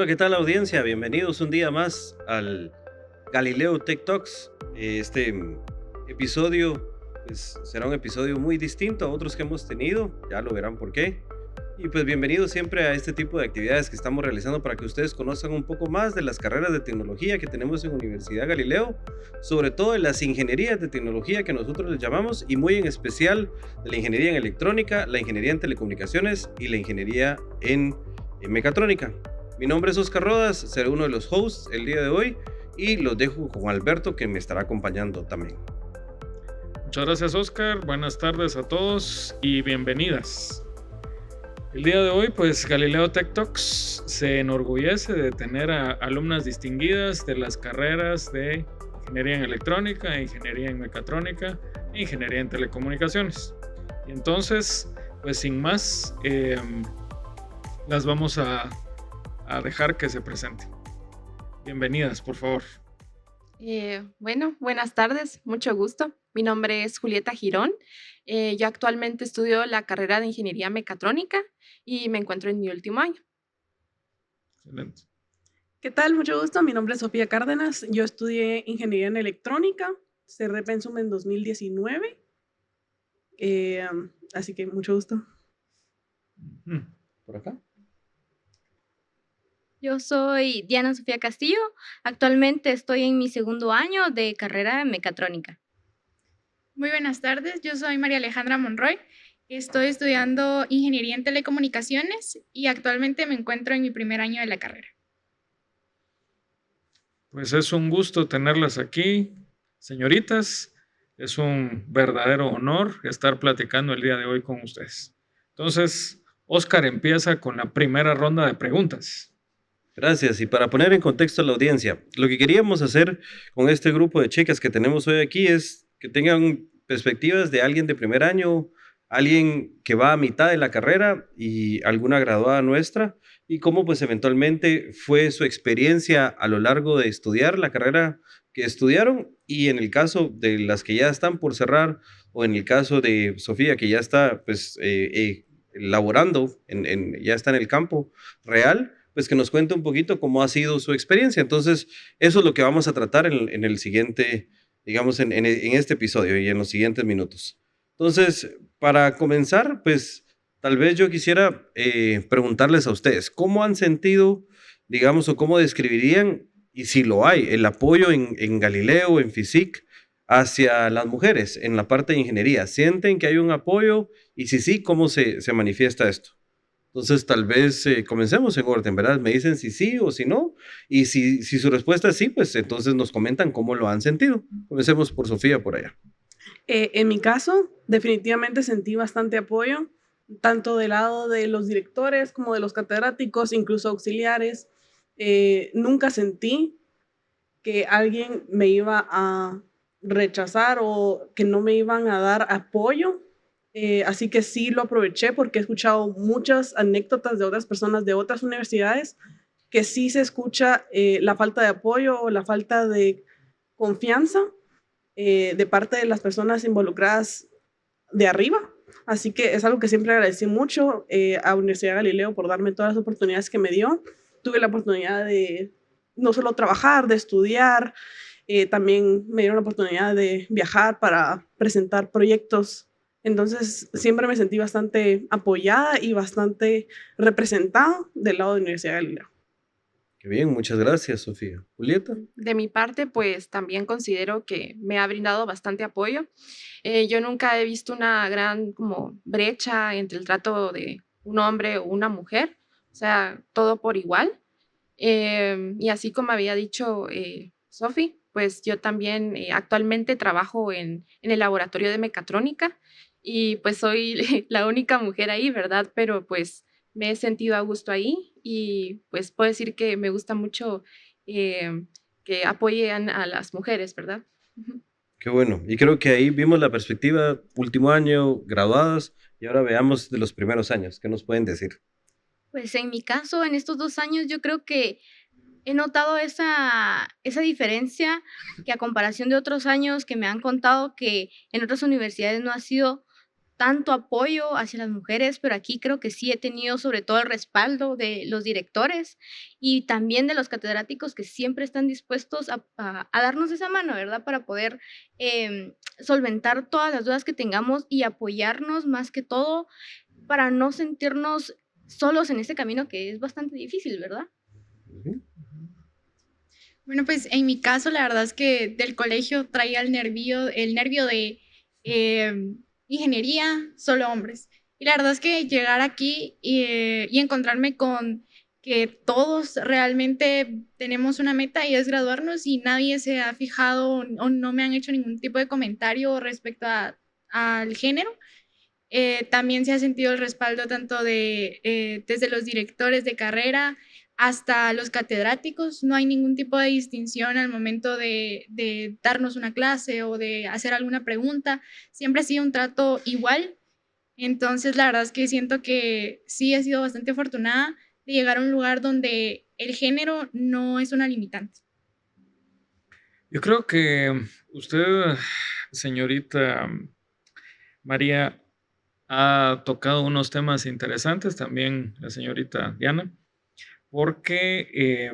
Hola, ¿qué tal audiencia? Bienvenidos un día más al Galileo Tech Talks. Episodio pues, será un episodio muy distinto a otros que hemos tenido, ya lo verán por qué. Y pues bienvenidos siempre a este tipo de actividades que estamos realizando para que ustedes conozcan un poco más de las carreras de tecnología que tenemos en Universidad Galileo, sobre todo de las ingenierías de tecnología que nosotros les llamamos y muy en especial de la ingeniería en electrónica, la ingeniería en telecomunicaciones y la ingeniería en mecatrónica. Mi nombre es Oscar Rodas, seré uno de los hosts el día de hoy y los dejo con Alberto que me estará acompañando también. Muchas gracias, Oscar. Buenas tardes a todos y bienvenidas. El día de hoy, pues Galileo Tech Talks se enorgullece de tener a alumnas distinguidas de las carreras de Ingeniería en Electrónica, Ingeniería en Mecatrónica e Ingeniería en Telecomunicaciones. Y entonces, pues sin más, las vamos a dejar que se presenten. Bienvenidas, por favor. Bueno, buenas tardes, mucho gusto. Mi nombre es Julieta Girón. Yo actualmente estudio la carrera de Ingeniería Mecatrónica y me encuentro en mi último año. Excelente. ¿Qué tal? Mucho gusto. Mi nombre es Sofía Cárdenas. Yo estudié Ingeniería en Electrónica, cerré Pensum en 2019. Así que mucho gusto. ¿Por acá? Yo soy Diana Sofía Castillo. Actualmente estoy en mi segundo año de carrera de mecatrónica. Muy buenas tardes, yo soy María Alejandra Monroy. Estoy estudiando Ingeniería en Telecomunicaciones y actualmente me encuentro en mi primer año de la carrera. Pues es un gusto tenerlas aquí, señoritas. Es un verdadero honor estar platicando el día de hoy con ustedes. Entonces, Oscar empieza con la primera ronda de preguntas. Gracias. Y para poner en contexto a la audiencia, lo que queríamos hacer con este grupo de chicas que tenemos hoy aquí es que tengan perspectivas de alguien de primer año, alguien que va a mitad de la carrera y alguna graduada nuestra, y cómo pues eventualmente fue su experiencia a lo largo de estudiar la carrera que estudiaron y en el caso de las que ya están por cerrar o en el caso de Sofía que ya está pues laborando, ya está en el campo real, pues que nos cuente un poquito cómo ha sido su experiencia. Entonces, eso es lo que vamos a tratar en el siguiente, digamos, en este episodio y en los siguientes minutos. Entonces, para comenzar, pues tal vez yo quisiera preguntarles a ustedes, ¿cómo han sentido, digamos, o cómo describirían, y si lo hay, el apoyo en Galileo, en FISIC, hacia las mujeres en la parte de ingeniería? ¿Sienten que hay un apoyo? Y si sí, ¿cómo se manifiesta esto? Entonces, tal vez comencemos en orden, ¿verdad? Me dicen si sí o si no. Y si su respuesta es sí, pues entonces nos comentan cómo lo han sentido. Comencemos por Sofía, por allá. En mi caso, definitivamente sentí bastante apoyo, tanto del lado de los directores como de los catedráticos, incluso auxiliares. Nunca sentí que alguien me iba a rechazar o que no me iban a dar apoyo. Así que sí lo aproveché porque he escuchado muchas anécdotas de otras personas de otras universidades que sí se escucha la falta de apoyo o la falta de confianza de parte de las personas involucradas de arriba. Así que es algo que siempre agradecí mucho a Universidad Galileo por darme todas las oportunidades que me dio. Tuve la oportunidad de no solo trabajar, de estudiar, también me dieron la oportunidad de viajar para presentar proyectos. Entonces siempre me sentí bastante apoyada y bastante representada del lado de la Universidad de Galileo. Qué bien, muchas gracias, Sofía. Julieta. De mi parte, pues también considero que me ha brindado bastante apoyo. Yo nunca he visto una gran como brecha entre el trato de un hombre o una mujer, o sea, todo por igual. Y así como había dicho Sofi, pues yo también actualmente trabajo en el laboratorio de mecatrónica y pues soy la única mujer ahí, ¿verdad? Pero pues me he sentido a gusto ahí y pues puedo decir que me gusta mucho que apoyen a las mujeres, ¿verdad? Ujú. Qué bueno. Y creo que ahí vimos la perspectiva, último año, graduadas, y ahora veamos de los primeros años. ¿Qué nos pueden decir? Pues en mi caso, en estos 2 años, yo creo que he notado esa diferencia que a comparación de otros años que me han contado que en otras universidades no ha sido tanto apoyo hacia las mujeres, pero aquí creo que sí he tenido sobre todo el respaldo de los directores y también de los catedráticos que siempre están dispuestos a darnos esa mano, ¿verdad? Para poder solventar todas las dudas que tengamos y apoyarnos más que todo para no sentirnos solos en este camino que es bastante difícil, ¿verdad? Bueno, pues en mi caso, la verdad es que del colegio traía el nervio de ingeniería, solo hombres. Y la verdad es que llegar aquí y encontrarme con que todos realmente tenemos una meta y es graduarnos y nadie se ha fijado o no me han hecho ningún tipo de comentario respecto al género. También se ha sentido el respaldo tanto desde los directores de carrera hasta los catedráticos. No hay ningún tipo de distinción al momento de darnos una clase o de hacer alguna pregunta. Siempre ha sido un trato igual. Entonces, la verdad es que siento que sí he sido bastante afortunada de llegar a un lugar donde el género no es una limitante. Yo creo que usted, señorita María, ha tocado unos temas interesantes, también la señorita Diana, porque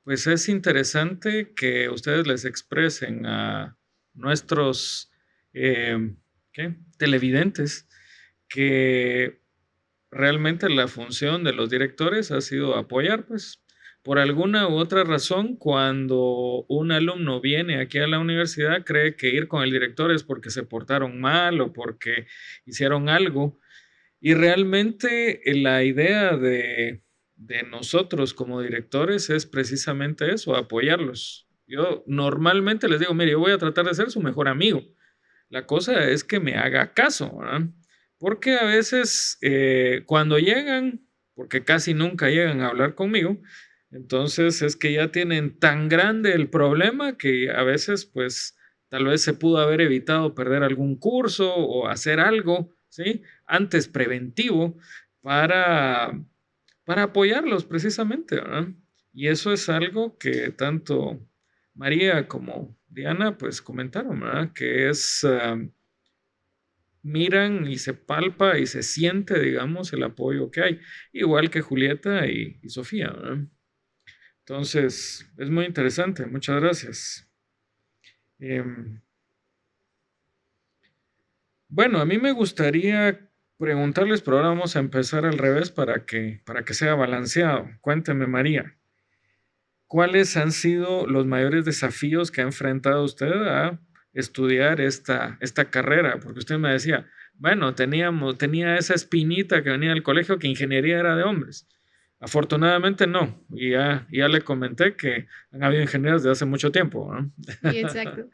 pues es interesante que ustedes les expresen a nuestros televidentes que realmente la función de los directores ha sido apoyar, pues, por alguna u otra razón, cuando un alumno viene aquí a la universidad, cree que ir con el director es porque se portaron mal o porque hicieron algo. Y realmente la idea de nosotros como directores es precisamente eso, apoyarlos. Yo normalmente les digo, mire, yo voy a tratar de ser su mejor amigo. La cosa es que me haga caso, ¿verdad? Porque a veces cuando llegan, porque casi nunca llegan a hablar conmigo, entonces es que ya tienen tan grande el problema que a veces pues tal vez se pudo haber evitado perder algún curso o hacer algo, ¿sí? Antes preventivo para, para apoyarlos precisamente, ¿verdad? Y eso es algo que tanto María como Diana pues comentaron, ¿verdad? Que es... miran y se palpa y se siente, digamos, el apoyo que hay, igual que Julieta y Sofía, ¿verdad? Entonces, es muy interesante, muchas gracias. Bueno, a mí me gustaría preguntarles, pero ahora vamos a empezar al revés para que sea balanceado. Cuénteme, María, ¿cuáles han sido los mayores desafíos que ha enfrentado usted a estudiar esta carrera? Porque usted me decía, bueno, tenía esa espinita que venía del colegio que ingeniería era de hombres. Afortunadamente no, y ya le comenté que han habido ingenieros de hace mucho tiempo, ¿no? Sí, exacto.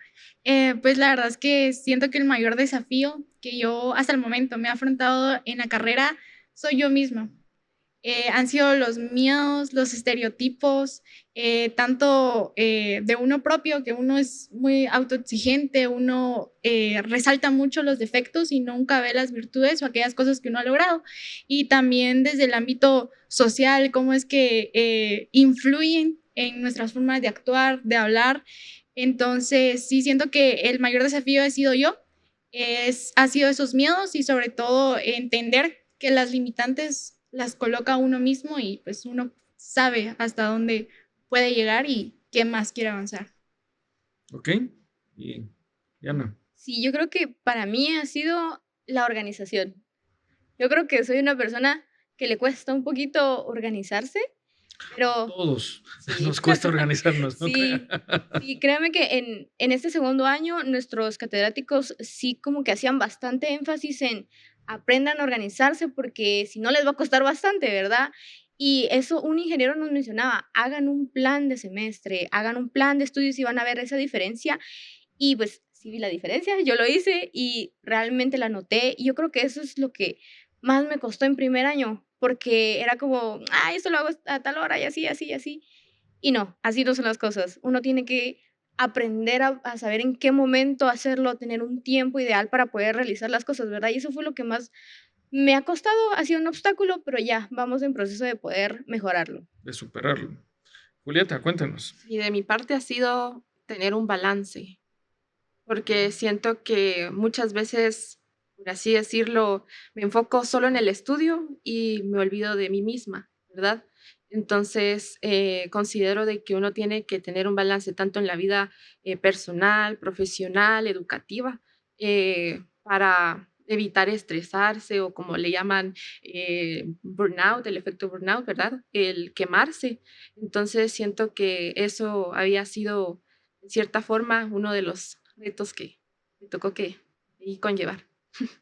Pues la verdad es que siento que el mayor desafío que yo hasta el momento me he afrontado en la carrera soy yo misma. Han sido los miedos, los estereotipos, tanto de uno propio, que uno es muy autoexigente, uno resalta mucho los defectos y nunca ve las virtudes o aquellas cosas que uno ha logrado. Y también desde el ámbito social, cómo es que influyen en nuestras formas de actuar, de hablar. Entonces, sí siento que el mayor desafío he sido yo, ha sido esos miedos y sobre todo entender que las limitantes las coloca uno mismo y pues uno sabe hasta dónde puede llegar y qué más quiere avanzar. Ok, y Diana. Sí, yo creo que para mí ha sido la organización. Yo creo que soy una persona que le cuesta un poquito organizarse, pero... Todos sí. nos cuesta organizarnos, ¿no? Sí, sí, créame que en este segundo año nuestros catedráticos sí como que hacían bastante énfasis en aprendan a organizarse porque si no les va a costar bastante, ¿verdad? Y eso un ingeniero nos mencionaba, hagan un plan de semestre, hagan un plan de estudios y van a ver esa diferencia. Y pues sí vi la diferencia, yo lo hice y realmente la noté. Y yo creo que eso es lo que más me costó en primer año, porque era como, esto lo hago a tal hora y así, así, así. Y no, así no son las cosas. Uno tiene que aprender a saber en qué momento hacerlo, tener un tiempo ideal para poder realizar las cosas, ¿verdad? Y eso fue lo que más me ha costado, ha sido un obstáculo, pero ya vamos en proceso de poder mejorarlo. De superarlo. Julieta, cuéntanos. Y de mi parte ha sido tener un balance, porque siento que muchas veces por así decirlo, me enfoco solo en el estudio y me olvido de mí misma, ¿verdad? Entonces, considero de que uno tiene que tener un balance tanto en la vida personal, profesional, educativa, para evitar estresarse o como le llaman burnout, el efecto burnout, ¿verdad? El quemarse. Entonces, siento que eso había sido, en cierta forma, uno de los retos que me tocó que y conllevar.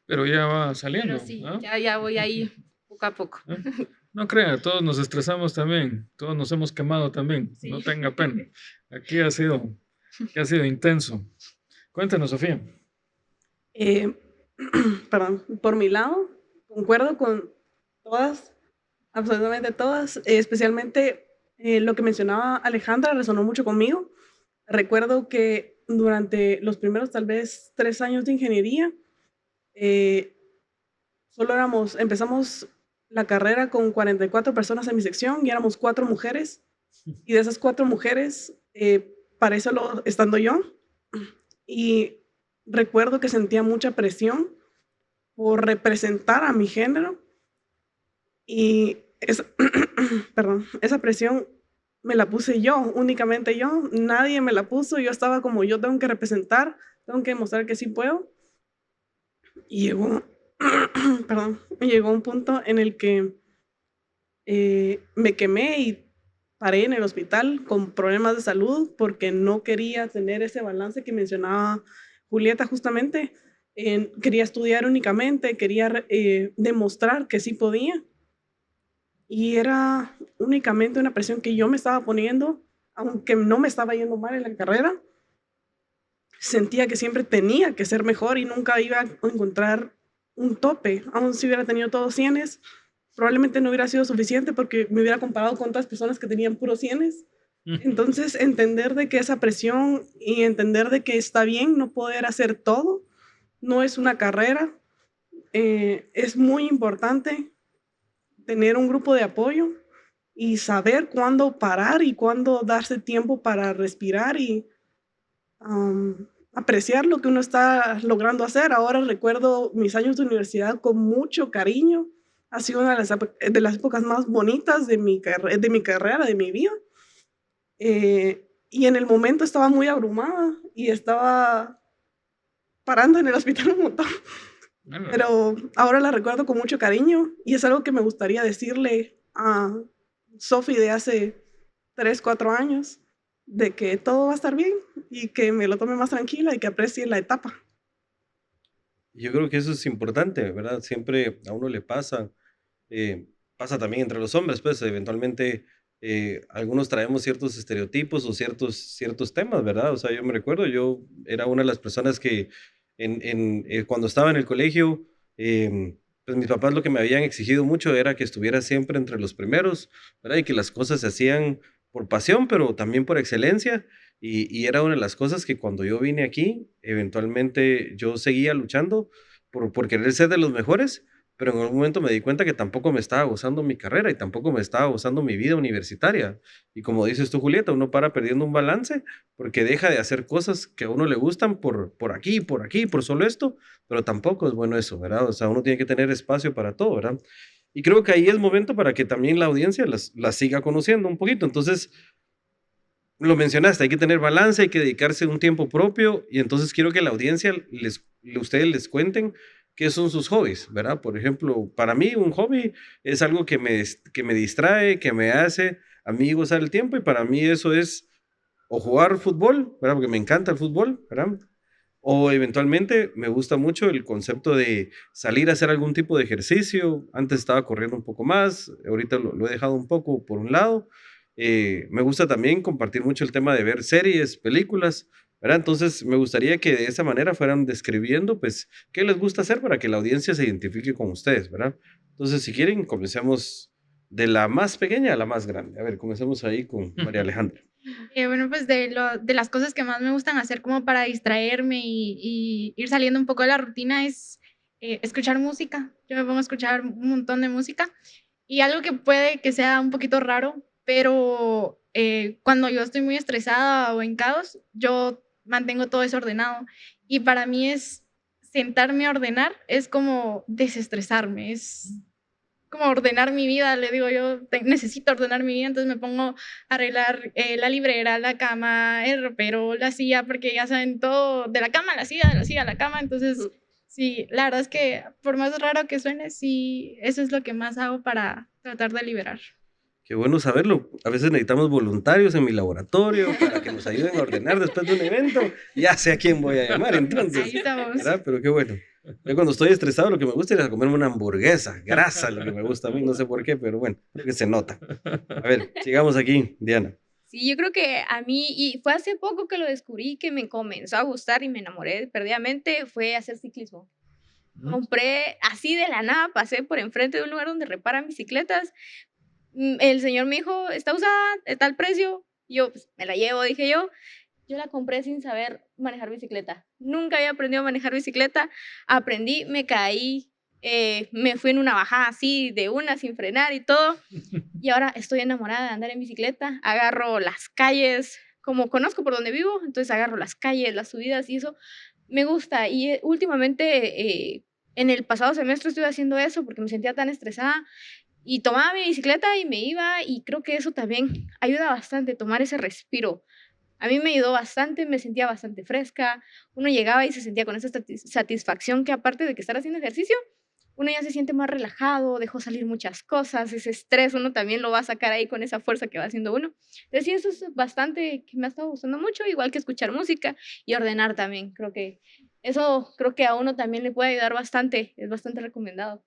Pero ya va Pero saliendo, sí, ¿no? ya voy ahí poco a poco. ¿Eh? No crea, todos nos estresamos también, todos nos hemos quemado también, no Sí. tenga pena. Aquí ha sido intenso. Cuéntanos, Sofía. Eh, perdón, por mi lado, concuerdo con todas, absolutamente todas, especialmente lo que mencionaba Alejandra resonó mucho conmigo. Recuerdo que durante los primeros tal vez 3 años de ingeniería, eh, empezamos la carrera con 44 personas en mi sección y éramos 4 mujeres. Y de esas 4 mujeres, para eso estando yo, y recuerdo que sentía mucha presión por representar a mi género y perdón, esa presión me la puse yo, únicamente yo, nadie me la puso, yo estaba como yo tengo que representar, tengo que demostrar que sí puedo. Y llegó, perdón, llegó un punto en el que me quemé y paré en el hospital con problemas de salud porque no quería tener ese balance que mencionaba Julieta justamente. Quería estudiar únicamente, quería demostrar que sí podía. Y era únicamente una presión que yo me estaba poniendo, aunque no me estaba yendo mal en la carrera. Sentía que siempre tenía que ser mejor y nunca iba a encontrar un tope. Aun si hubiera tenido todos 100, probablemente no hubiera sido suficiente porque me hubiera comparado con otras personas que tenían puros 100. Entonces, entender de que esa presión y entender de que está bien no poder hacer todo, no es una carrera, es muy importante tener un grupo de apoyo y saber cuándo parar y cuándo darse tiempo para respirar y apreciar lo que uno está logrando hacer. Ahora recuerdo mis años de universidad con mucho cariño. Ha sido una de las épocas más bonitas de mi carrera, de mi vida. Y en el momento estaba muy abrumada y estaba parando en el hospital un montón. Pero ahora la recuerdo con mucho cariño y es algo que me gustaría decirle a Sophie de hace 3, 4 años, de que todo va a estar bien y que me lo tome más tranquila y que aprecie la etapa. Yo creo que eso es importante, ¿verdad? Siempre a uno le pasa, pasa también entre los hombres, pues eventualmente algunos traemos ciertos estereotipos o ciertos temas, ¿verdad? O sea, yo me recuerdo, yo era una de las personas que cuando estaba en el colegio, pues mis papás lo que me habían exigido mucho era que estuviera siempre entre los primeros, ¿verdad? Y que las cosas se hacían por pasión, pero también por excelencia. Y era una de las cosas que cuando yo vine aquí, eventualmente yo seguía luchando por querer ser de los mejores, pero en algún momento me di cuenta que tampoco me estaba gozando mi carrera y tampoco me estaba gozando mi vida universitaria. Y como dices tú, Julieta, uno para perdiendo un balance porque deja de hacer cosas que a uno le gustan por aquí, por solo esto, pero tampoco es bueno eso, ¿verdad? O sea, uno tiene que tener espacio para todo, ¿verdad? Y creo que ahí es momento para que también la audiencia las siga conociendo un poquito. Entonces, lo mencionaste, hay que tener balance, hay que dedicarse un tiempo propio y entonces quiero que la audiencia ustedes les cuenten qué son sus hobbies, ¿verdad? Por ejemplo, para mí un hobby es algo que me distrae, que me hace a mí gozar el tiempo y para mí eso es o jugar fútbol, ¿verdad? Porque me encanta el fútbol, ¿verdad? O eventualmente me gusta mucho el concepto de salir a hacer algún tipo de ejercicio. Antes estaba corriendo un poco más, ahorita lo he dejado un poco por un lado. Me gusta también compartir mucho el tema de ver series, películas, ¿verdad? Entonces me gustaría que de esa manera fueran describiendo, pues, qué les gusta hacer para que la audiencia se identifique con ustedes, ¿verdad? Entonces, si quieren, comencemos de la más pequeña a la más grande. A ver, comencemos ahí con María Alejandra. Bueno, pues de las cosas que más me gustan hacer como para distraerme y ir saliendo un poco de la rutina es escuchar música. Yo me pongo a escuchar un montón de música y algo que puede que sea un poquito raro, pero cuando yo estoy muy estresada o en caos, yo mantengo todo desordenado y para mí es sentarme a ordenar es como desestresarme, es como ordenar mi vida, le digo yo, necesito ordenar mi vida, entonces me pongo a arreglar la librera, la cama, el ropero, la silla, porque ya saben todo, de la cama a la silla, de la silla a la cama, entonces sí, la verdad es que por más raro que suene, sí, eso es lo que más hago para tratar de liberar. Qué bueno saberlo. A veces necesitamos voluntarios en mi laboratorio para que nos ayuden a ordenar después de un evento. Ya sé a quién voy a llamar entonces. Ahí estamos. ¿Verdad? Pero qué bueno. Yo cuando estoy estresado lo que me gusta es comerme una hamburguesa. Grasa, lo que me gusta a mí, no sé por qué, pero bueno, creo que se nota. A ver, sigamos aquí, Diana. Sí, yo creo que a mí, y fue hace poco que lo descubrí, que me comenzó a gustar y me enamoré perdidamente, fue hacer ciclismo. Compré así de la nada, pasé por enfrente de un lugar donde reparan bicicletas. El señor me dijo, está usada, de tal precio. Yo, pues, me la llevo, dije yo. Yo la compré sin saber manejar bicicleta. Nunca había aprendido a manejar bicicleta. Aprendí, me caí, me fui en una bajada así, de una, sin frenar y todo. Y ahora estoy enamorada de andar en bicicleta. Agarro las calles, como conozco por donde vivo, entonces agarro las calles, las subidas y eso me gusta. Y últimamente, en el pasado semestre estuve haciendo eso porque me sentía tan estresada. Y tomaba mi bicicleta y me iba, y creo que eso también ayuda bastante, tomar ese respiro. A mí me ayudó bastante, me sentía bastante fresca. Uno llegaba y se sentía con esa satisfacción que, aparte de que estar haciendo ejercicio, uno ya se siente más relajado, dejó salir muchas cosas, ese estrés uno también lo va a sacar ahí con esa fuerza que va haciendo uno. Entonces sí, eso es bastante que me ha estado gustando mucho, igual que escuchar música y ordenar también. Creo que eso a uno también le puede ayudar bastante, es bastante recomendado.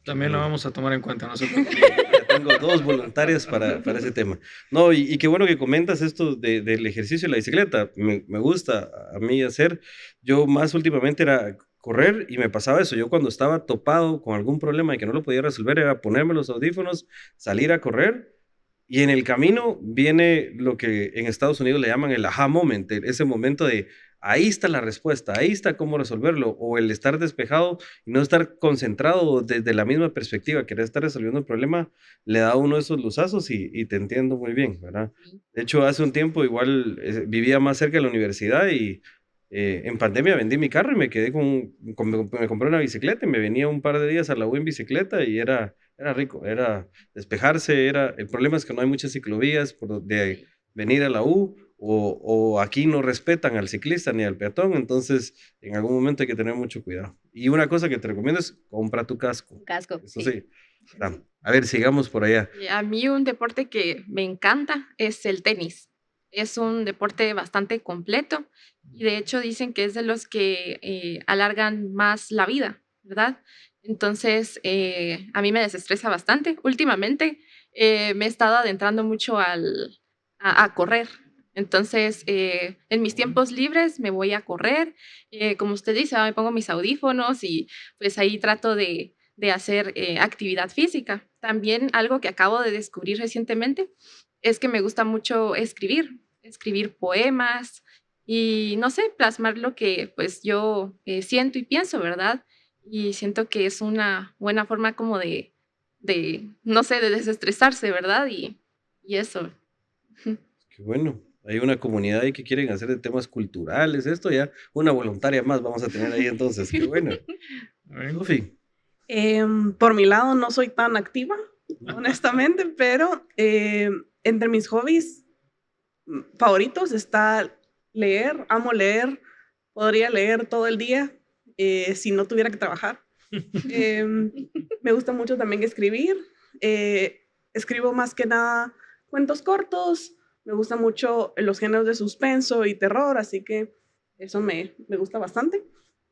También lo vamos a tomar en cuenta, no sé por qué. Ya tengo 2 voluntarias para ese tema. No, y qué bueno que comentas esto del ejercicio y la bicicleta. Me gusta a mí hacer. Yo más últimamente era correr y me pasaba eso. Yo cuando estaba topado con algún problema y que no lo podía resolver era ponerme los audífonos, salir a correr. Y en el camino viene lo que en Estados Unidos le llaman el aha moment, ese momento de ahí está la respuesta, ahí está cómo resolverlo, o el estar despejado y no estar concentrado desde la misma perspectiva, querer estar resolviendo el problema, le da a uno esos luzazos y te entiendo muy bien, ¿verdad? De hecho, hace un tiempo igual vivía más cerca de la universidad y en pandemia vendí mi carro y me quedé me compré una bicicleta y me venía un par de días a la U en bicicleta y era rico, era despejarse, el problema es que no hay muchas ciclovías por donde venir a la U o aquí no respetan al ciclista ni al peatón, entonces en algún momento hay que tener mucho cuidado. Y una cosa que te recomiendo es compra tu casco. Un casco. Eso sí. A ver, sigamos por allá. A mí un deporte que me encanta es el tenis. Es un deporte bastante completo y de hecho dicen que es de los que alargan más la vida, ¿verdad? Entonces, a mí me desestresa bastante. Últimamente me he estado adentrando mucho a correr. Entonces, en mis tiempos libres me voy a correr. Como usted dice, me pongo mis audífonos y pues ahí trato de hacer actividad física. También algo que acabo de descubrir recientemente es que me gusta mucho escribir poemas y, no sé, plasmar lo que pues yo siento y pienso, ¿verdad? Y siento que es una buena forma como no sé, de desestresarse, ¿verdad? Y eso. Qué bueno. Hay una comunidad ahí que quieren hacer de temas culturales, esto ya, una voluntaria más vamos a tener ahí entonces, qué bueno. Sofi. Por mi lado no soy tan activa, honestamente, pero entre mis hobbies favoritos está leer, amo leer, podría leer todo el día si no tuviera que trabajar. Me gusta mucho también escribir, escribo más que nada cuentos cortos, me gustan mucho los géneros de suspenso y terror, así que eso me gusta bastante.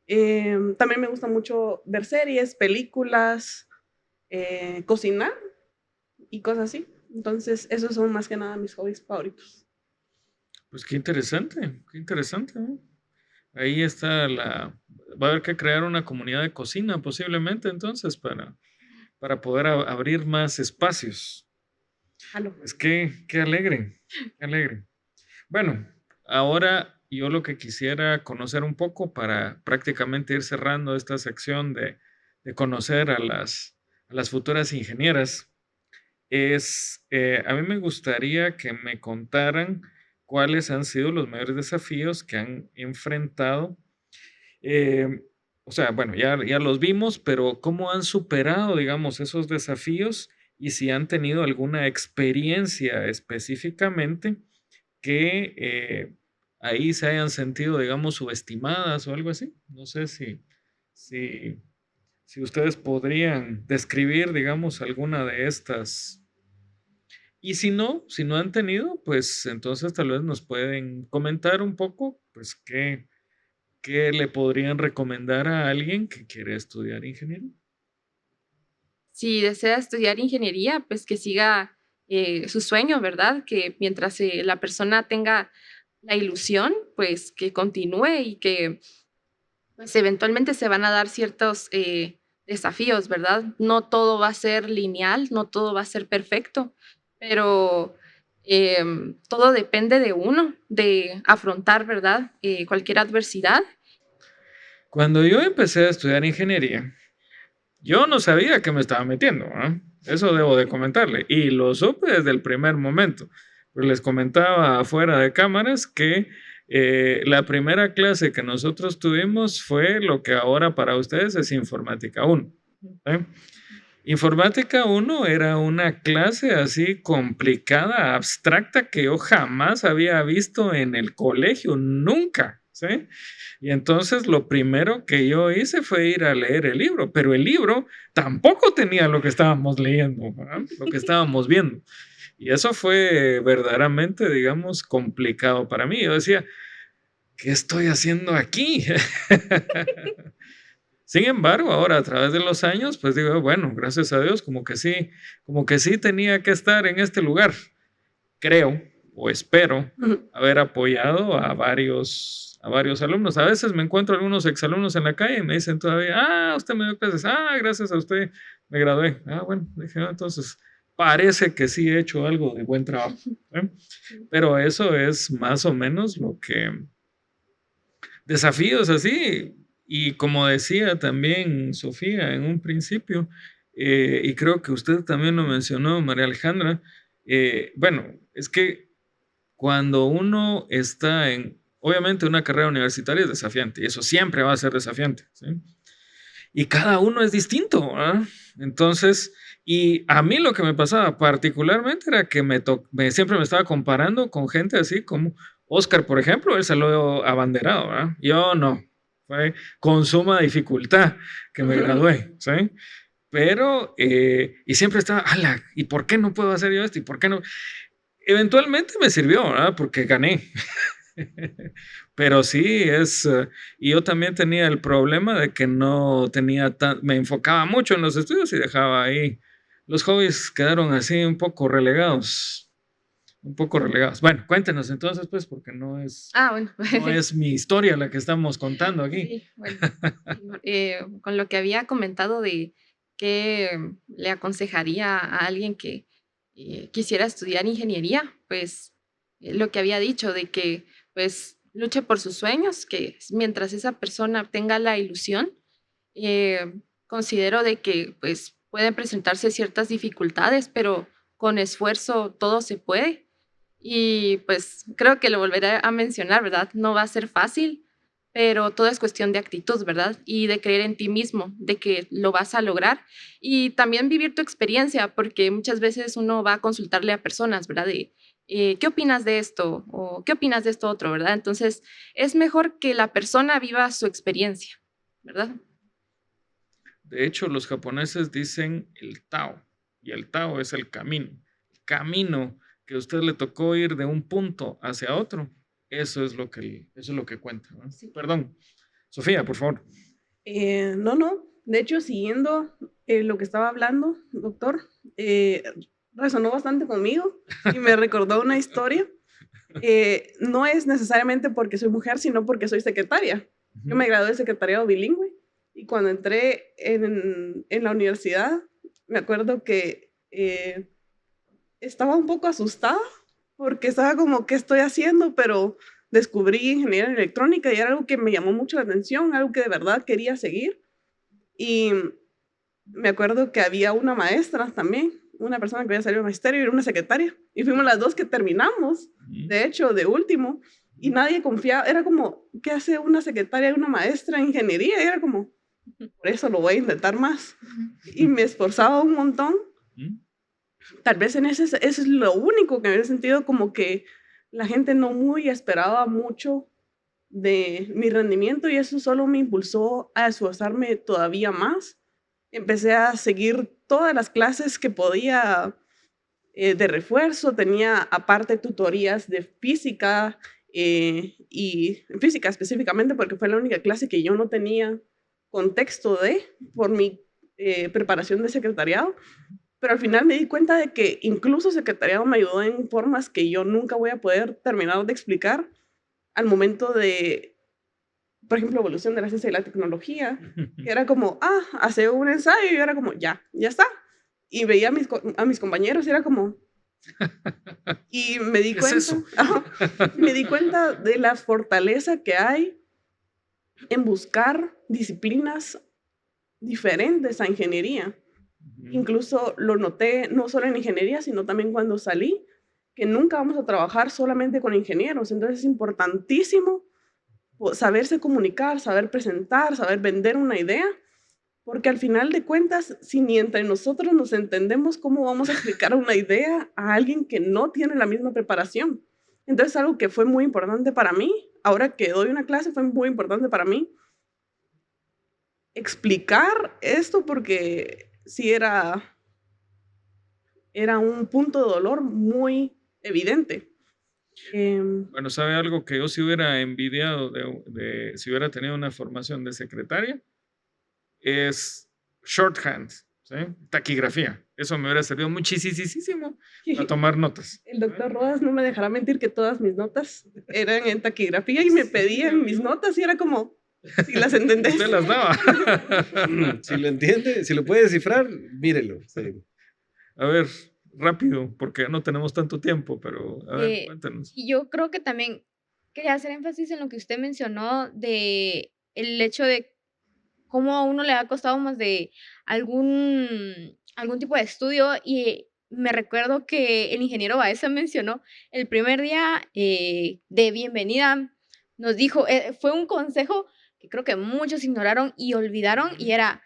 También me gusta mucho ver series, películas, cocinar y cosas así. Entonces, esos son más que nada mis hobbies favoritos. Pues qué interesante, ¿no? Ahí está va a haber que crear una comunidad de cocina posiblemente entonces para poder abrir más espacios. Es que qué alegre, qué alegre. Bueno, ahora yo lo que quisiera conocer un poco para prácticamente ir cerrando esta sección de conocer a las futuras ingenieras es, a mí me gustaría que me contaran cuáles han sido los mayores desafíos que han enfrentado o sea, bueno, ya los vimos, pero ¿cómo han superado, digamos, esos desafíos y si han tenido alguna experiencia específicamente que ahí se hayan sentido, digamos, subestimadas o algo así? No sé si, si ustedes podrían describir, digamos, alguna de estas. Y si no han tenido, pues entonces tal vez nos pueden comentar un poco, pues, qué le podrían recomendar a alguien que quiere estudiar ingeniería. Si desea estudiar ingeniería, pues que siga su sueño, ¿verdad? Que mientras la persona tenga la ilusión, pues que continúe y que pues eventualmente se van a dar ciertos desafíos, ¿verdad? No todo va a ser lineal, no todo va a ser perfecto, pero todo depende de uno, de afrontar, ¿verdad? Cualquier adversidad. Cuando yo empecé a estudiar ingeniería, yo no sabía que me estaba metiendo, ¿ah? Eso debo de comentarle. Y lo supe desde el primer momento. Pues les comentaba afuera de cámaras que la primera clase que nosotros tuvimos fue lo que ahora para ustedes es Informática 1. ¿Eh? Informática 1 era una clase así complicada, abstracta, que yo jamás había visto en el colegio, nunca, ¿sí? Y entonces lo primero que yo hice fue ir a leer el libro, pero el libro tampoco tenía lo que estábamos leyendo, ¿verdad? Lo que estábamos viendo. Y eso fue verdaderamente, digamos, complicado para mí. Yo decía, ¿qué estoy haciendo aquí? Sin embargo, ahora a través de los años, pues digo, bueno, gracias a Dios, como que sí tenía que estar en este lugar. Creo o espero haber apoyado a varios alumnos. A veces me encuentro algunos exalumnos en la calle y me dicen todavía, usted me dio clases, gracias a usted me gradué. Bueno, dije, entonces parece que sí he hecho algo de buen trabajo. Pero eso es más o menos lo que... Desafíos así, y como decía también Sofía en un principio, y creo que usted también lo mencionó, María Alejandra, bueno, es que cuando uno está obviamente una carrera universitaria es desafiante, y eso siempre va a ser desafiante, ¿sí? Y cada uno es distinto, ¿ah? Entonces, y a mí lo que me pasaba particularmente era que siempre me estaba comparando con gente así como Oscar, por ejemplo, él salió abanderado, ¿ah? Yo no, fue con suma dificultad que me gradué, ¿sí? Pero, y siempre estaba, ala, ¿y por qué no puedo hacer yo esto? ¿Y por qué no? Eventualmente me sirvió, ¿verdad? Porque gané. Pero sí, y yo también tenía el problema de que no tenía me enfocaba mucho en los estudios y dejaba ahí. Los hobbies quedaron así un poco relegados. Bueno, cuéntenos entonces, pues, porque no es mi historia la que estamos contando aquí. Sí, bueno, con lo que había comentado de qué le aconsejaría a alguien que quisiera estudiar ingeniería, pues lo que había dicho de que pues luche por sus sueños, que mientras esa persona tenga la ilusión, considero de que pues pueden presentarse ciertas dificultades, pero con esfuerzo todo se puede. Y pues creo que lo volveré a mencionar, ¿verdad? No va a ser fácil, pero todo es cuestión de actitud, ¿verdad? Y de creer en ti mismo, de que lo vas a lograr. Y también vivir tu experiencia, porque muchas veces uno va a consultarle a personas, ¿verdad? De, ¿qué opinas de esto? O ¿qué opinas de esto otro, verdad? Entonces, es mejor que la persona viva su experiencia, ¿verdad? De hecho, los japoneses dicen el Tao, y el Tao es el camino. El camino que a usted le tocó ir de un punto hacia otro, eso es lo que cuenta, ¿no? Sí. Perdón. Sofía, por favor. No. De hecho, siguiendo lo que estaba hablando, doctor, resonó bastante conmigo y me recordó una historia. No es necesariamente porque soy mujer, sino porque soy secretaria. Yo me gradué de secretariado bilingüe y cuando entré en la universidad, me acuerdo que estaba un poco asustada porque estaba como, ¿qué estoy haciendo? Pero descubrí ingeniería electrónica y era algo que me llamó mucho la atención, algo que de verdad quería seguir. Y me acuerdo que había una maestra también, una persona que había salido del magisterio y era una secretaria. Y fuimos las dos que terminamos, de hecho, de último. Y nadie confiaba, era como, ¿qué hace una secretaria y una maestra en ingeniería? Y era como, por eso lo voy a intentar más. Y me esforzaba un montón. Tal vez eso es lo único que me había sentido como que la gente no muy esperaba mucho de mi rendimiento y eso solo me impulsó a esforzarme todavía más. Empecé a seguir todas las clases que podía de refuerzo, tenía aparte tutorías de física y física específicamente porque fue la única clase que yo no tenía contexto por mi preparación de secretariado. Pero al final me di cuenta de que incluso secretariado me ayudó en formas que yo nunca voy a poder terminar de explicar al momento de, por ejemplo, evolución de la ciencia y la tecnología, que era como, hace un ensayo y era como, ya está. Y veía a mis compañeros y era como... Y me di cuenta, me di cuenta de la fortaleza que hay en buscar disciplinas diferentes a ingeniería. Incluso lo noté no solo en ingeniería, sino también cuando salí, que nunca vamos a trabajar solamente con ingenieros. Entonces es importantísimo saberse comunicar, saber presentar, saber vender una idea, porque al final de cuentas, si ni entre nosotros nos entendemos, ¿cómo vamos a explicar una idea a alguien que no tiene la misma preparación? Entonces algo que fue muy importante para mí, ahora que doy una clase, fue muy importante para mí explicar esto porque sí era un punto de dolor muy evidente. Bueno, ¿sabe algo que yo si hubiera envidiado si hubiera tenido una formación de secretaria? Es shorthand, ¿sí? Taquigrafía. Eso me hubiera servido muchísimo a tomar notas. El doctor Rodas no me dejará mentir que todas mis notas eran en taquigrafía y me pedían mis notas y era como, si las entendés. Usted las daba. Si lo entiende, si lo puede descifrar, mírelo. Sí. A ver, rápido, porque no tenemos tanto tiempo, pero a ver, cuéntanos. Yo creo que también quería hacer énfasis en lo que usted mencionó de el hecho de cómo a uno le ha costado más de algún tipo de estudio y me recuerdo que el ingeniero Baeza mencionó el primer día de bienvenida, nos dijo, fue un consejo que creo que muchos ignoraron y olvidaron y era,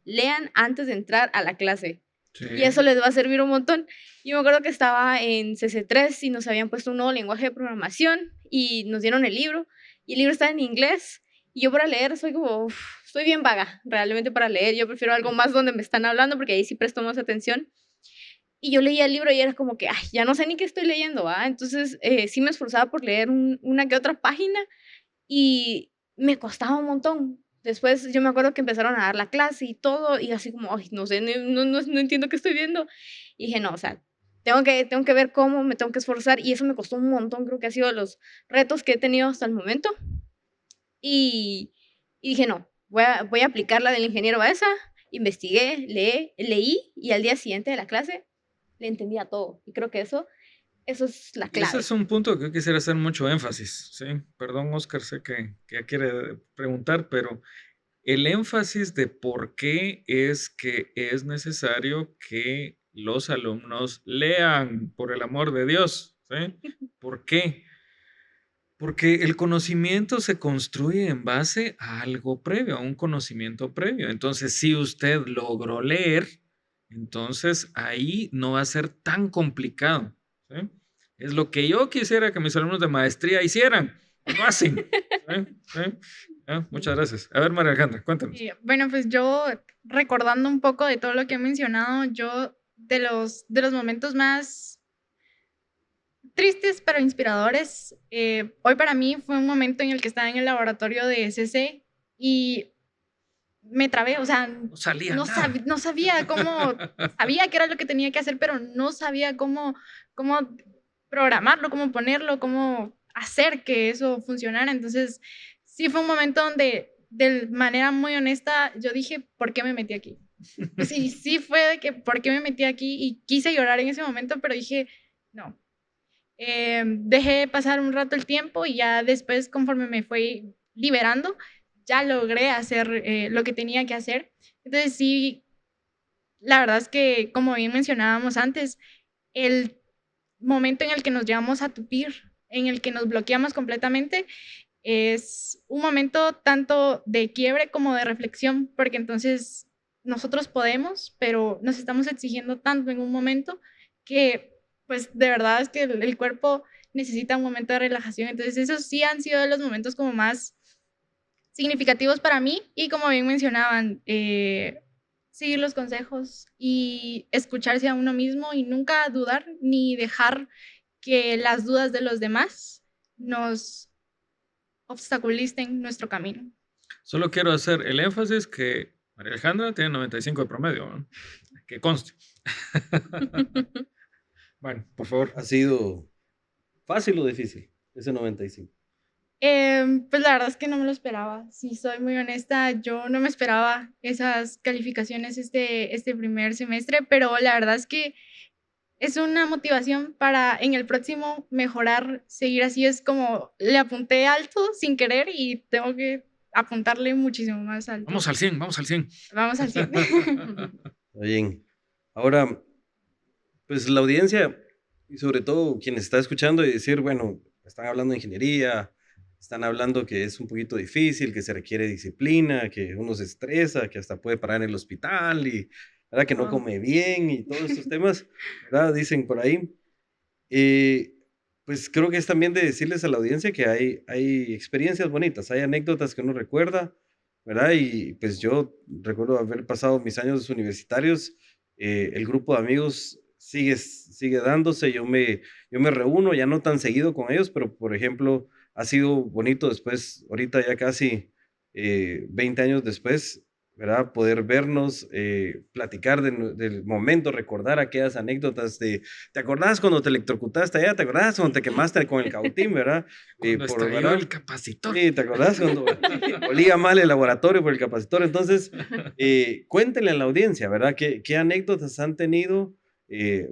lean antes de entrar a la clase. Sí. Y eso les va a servir un montón. Yo me acuerdo que estaba en CC3 y nos habían puesto un nuevo lenguaje de programación y nos dieron el libro y el libro está en inglés y yo para leer soy como, estoy bien vaga realmente para leer, yo prefiero algo más donde me están hablando porque ahí sí presto más atención y yo leía el libro y era como que, ya no sé ni qué estoy leyendo, ¿va? Entonces sí me esforzaba por leer una que otra página y me costaba un montón. Después yo me acuerdo que empezaron a dar la clase y todo, y así como, no sé, no entiendo qué estoy viendo. Y dije, no, o sea, tengo que ver cómo me tengo que esforzar, y eso me costó un montón, creo que ha sido de los retos que he tenido hasta el momento. Y dije, no, voy a aplicar la del ingeniero Baeza, investigué, leí, y al día siguiente de la clase le entendía todo. Y creo que eso es la clave. Ese es un punto que yo quisiera hacer mucho énfasis, ¿sí? Perdón, Oscar, sé que ya quiere preguntar, pero el énfasis de por qué es que es necesario que los alumnos lean, por el amor de Dios, ¿sí? ¿Por qué? Porque el conocimiento se construye en base a algo previo, a un conocimiento previo. Entonces, si usted logró leer, entonces ahí no va a ser tan complicado, ¿sí? Es lo que yo quisiera que mis alumnos de maestría hicieran, no hacen. ¿Sí? Muchas gracias. A ver, María Alejandra, cuéntanos. Bueno, pues yo, recordando un poco de todo lo que he mencionado, yo de los momentos más tristes pero inspiradores, hoy para mí fue un momento en el que estaba en el laboratorio de CC y me trabé, o sea, no sabía cómo, sabía que era lo que tenía que hacer, pero no sabía cómo programarlo, cómo ponerlo, cómo hacer que eso funcionara. Entonces, sí fue un momento donde, de manera muy honesta, yo dije, ¿por qué me metí aquí? Sí fue de que, ¿por qué me metí aquí? Y quise llorar en ese momento, pero dije, no. Dejé pasar un rato el tiempo y ya después, conforme me fui liberando, ya logré hacer lo que tenía que hacer. Entonces sí, la verdad es que, como bien mencionábamos antes, el momento en el que nos llevamos a tupir, en el que nos bloqueamos completamente, es un momento tanto de quiebre como de reflexión, porque entonces nosotros podemos, pero nos estamos exigiendo tanto en un momento que pues de verdad es que el cuerpo necesita un momento de relajación. Entonces esos sí han sido los momentos como más significativos para mí y como bien mencionaban, seguir los consejos y escucharse a uno mismo y nunca dudar ni dejar que las dudas de los demás nos obstaculicen nuestro camino. Solo quiero hacer el énfasis que María Alejandra tiene 95 de promedio, ¿no? Que conste. Bueno, por favor. ¿Ha sido fácil o difícil ese 95? Pues la verdad es que no me lo esperaba. Si soy muy honesta, yo no me esperaba esas calificaciones este primer semestre, pero la verdad es que es una motivación para en el próximo mejorar, seguir así. Es como le apunté alto sin querer y tengo que apuntarle muchísimo más alto. Vamos al 100, vamos al 100. Vamos al 100. Bien. Ahora, pues la audiencia y sobre todo quienes está escuchando y decir, bueno, están hablando de ingeniería, están hablando que es un poquito difícil, que se requiere disciplina, que uno se estresa, que hasta puede parar en el hospital y ¿verdad? Que no come bien y todos estos temas, ¿verdad? Dicen por ahí. Pues creo que es también de decirles a la audiencia que hay experiencias bonitas, hay anécdotas que uno recuerda, ¿verdad? Y pues yo recuerdo haber pasado mis años universitarios, el grupo de amigos sigue dándose, yo me reúno ya no tan seguido con ellos, pero por ejemplo, ha sido bonito después, ahorita ya casi 20 años después, ¿verdad? Poder vernos, platicar del momento, recordar aquellas anécdotas de, ¿te acordás cuando te electrocutaste allá? ¿Te acordás cuando te quemaste con el cautín, verdad? Cuando estalló el capacitor. Sí, ¿te acordás cuando olía mal el laboratorio por el capacitor? Entonces, cuéntenle a la audiencia, ¿verdad? ¿Qué anécdotas han tenido?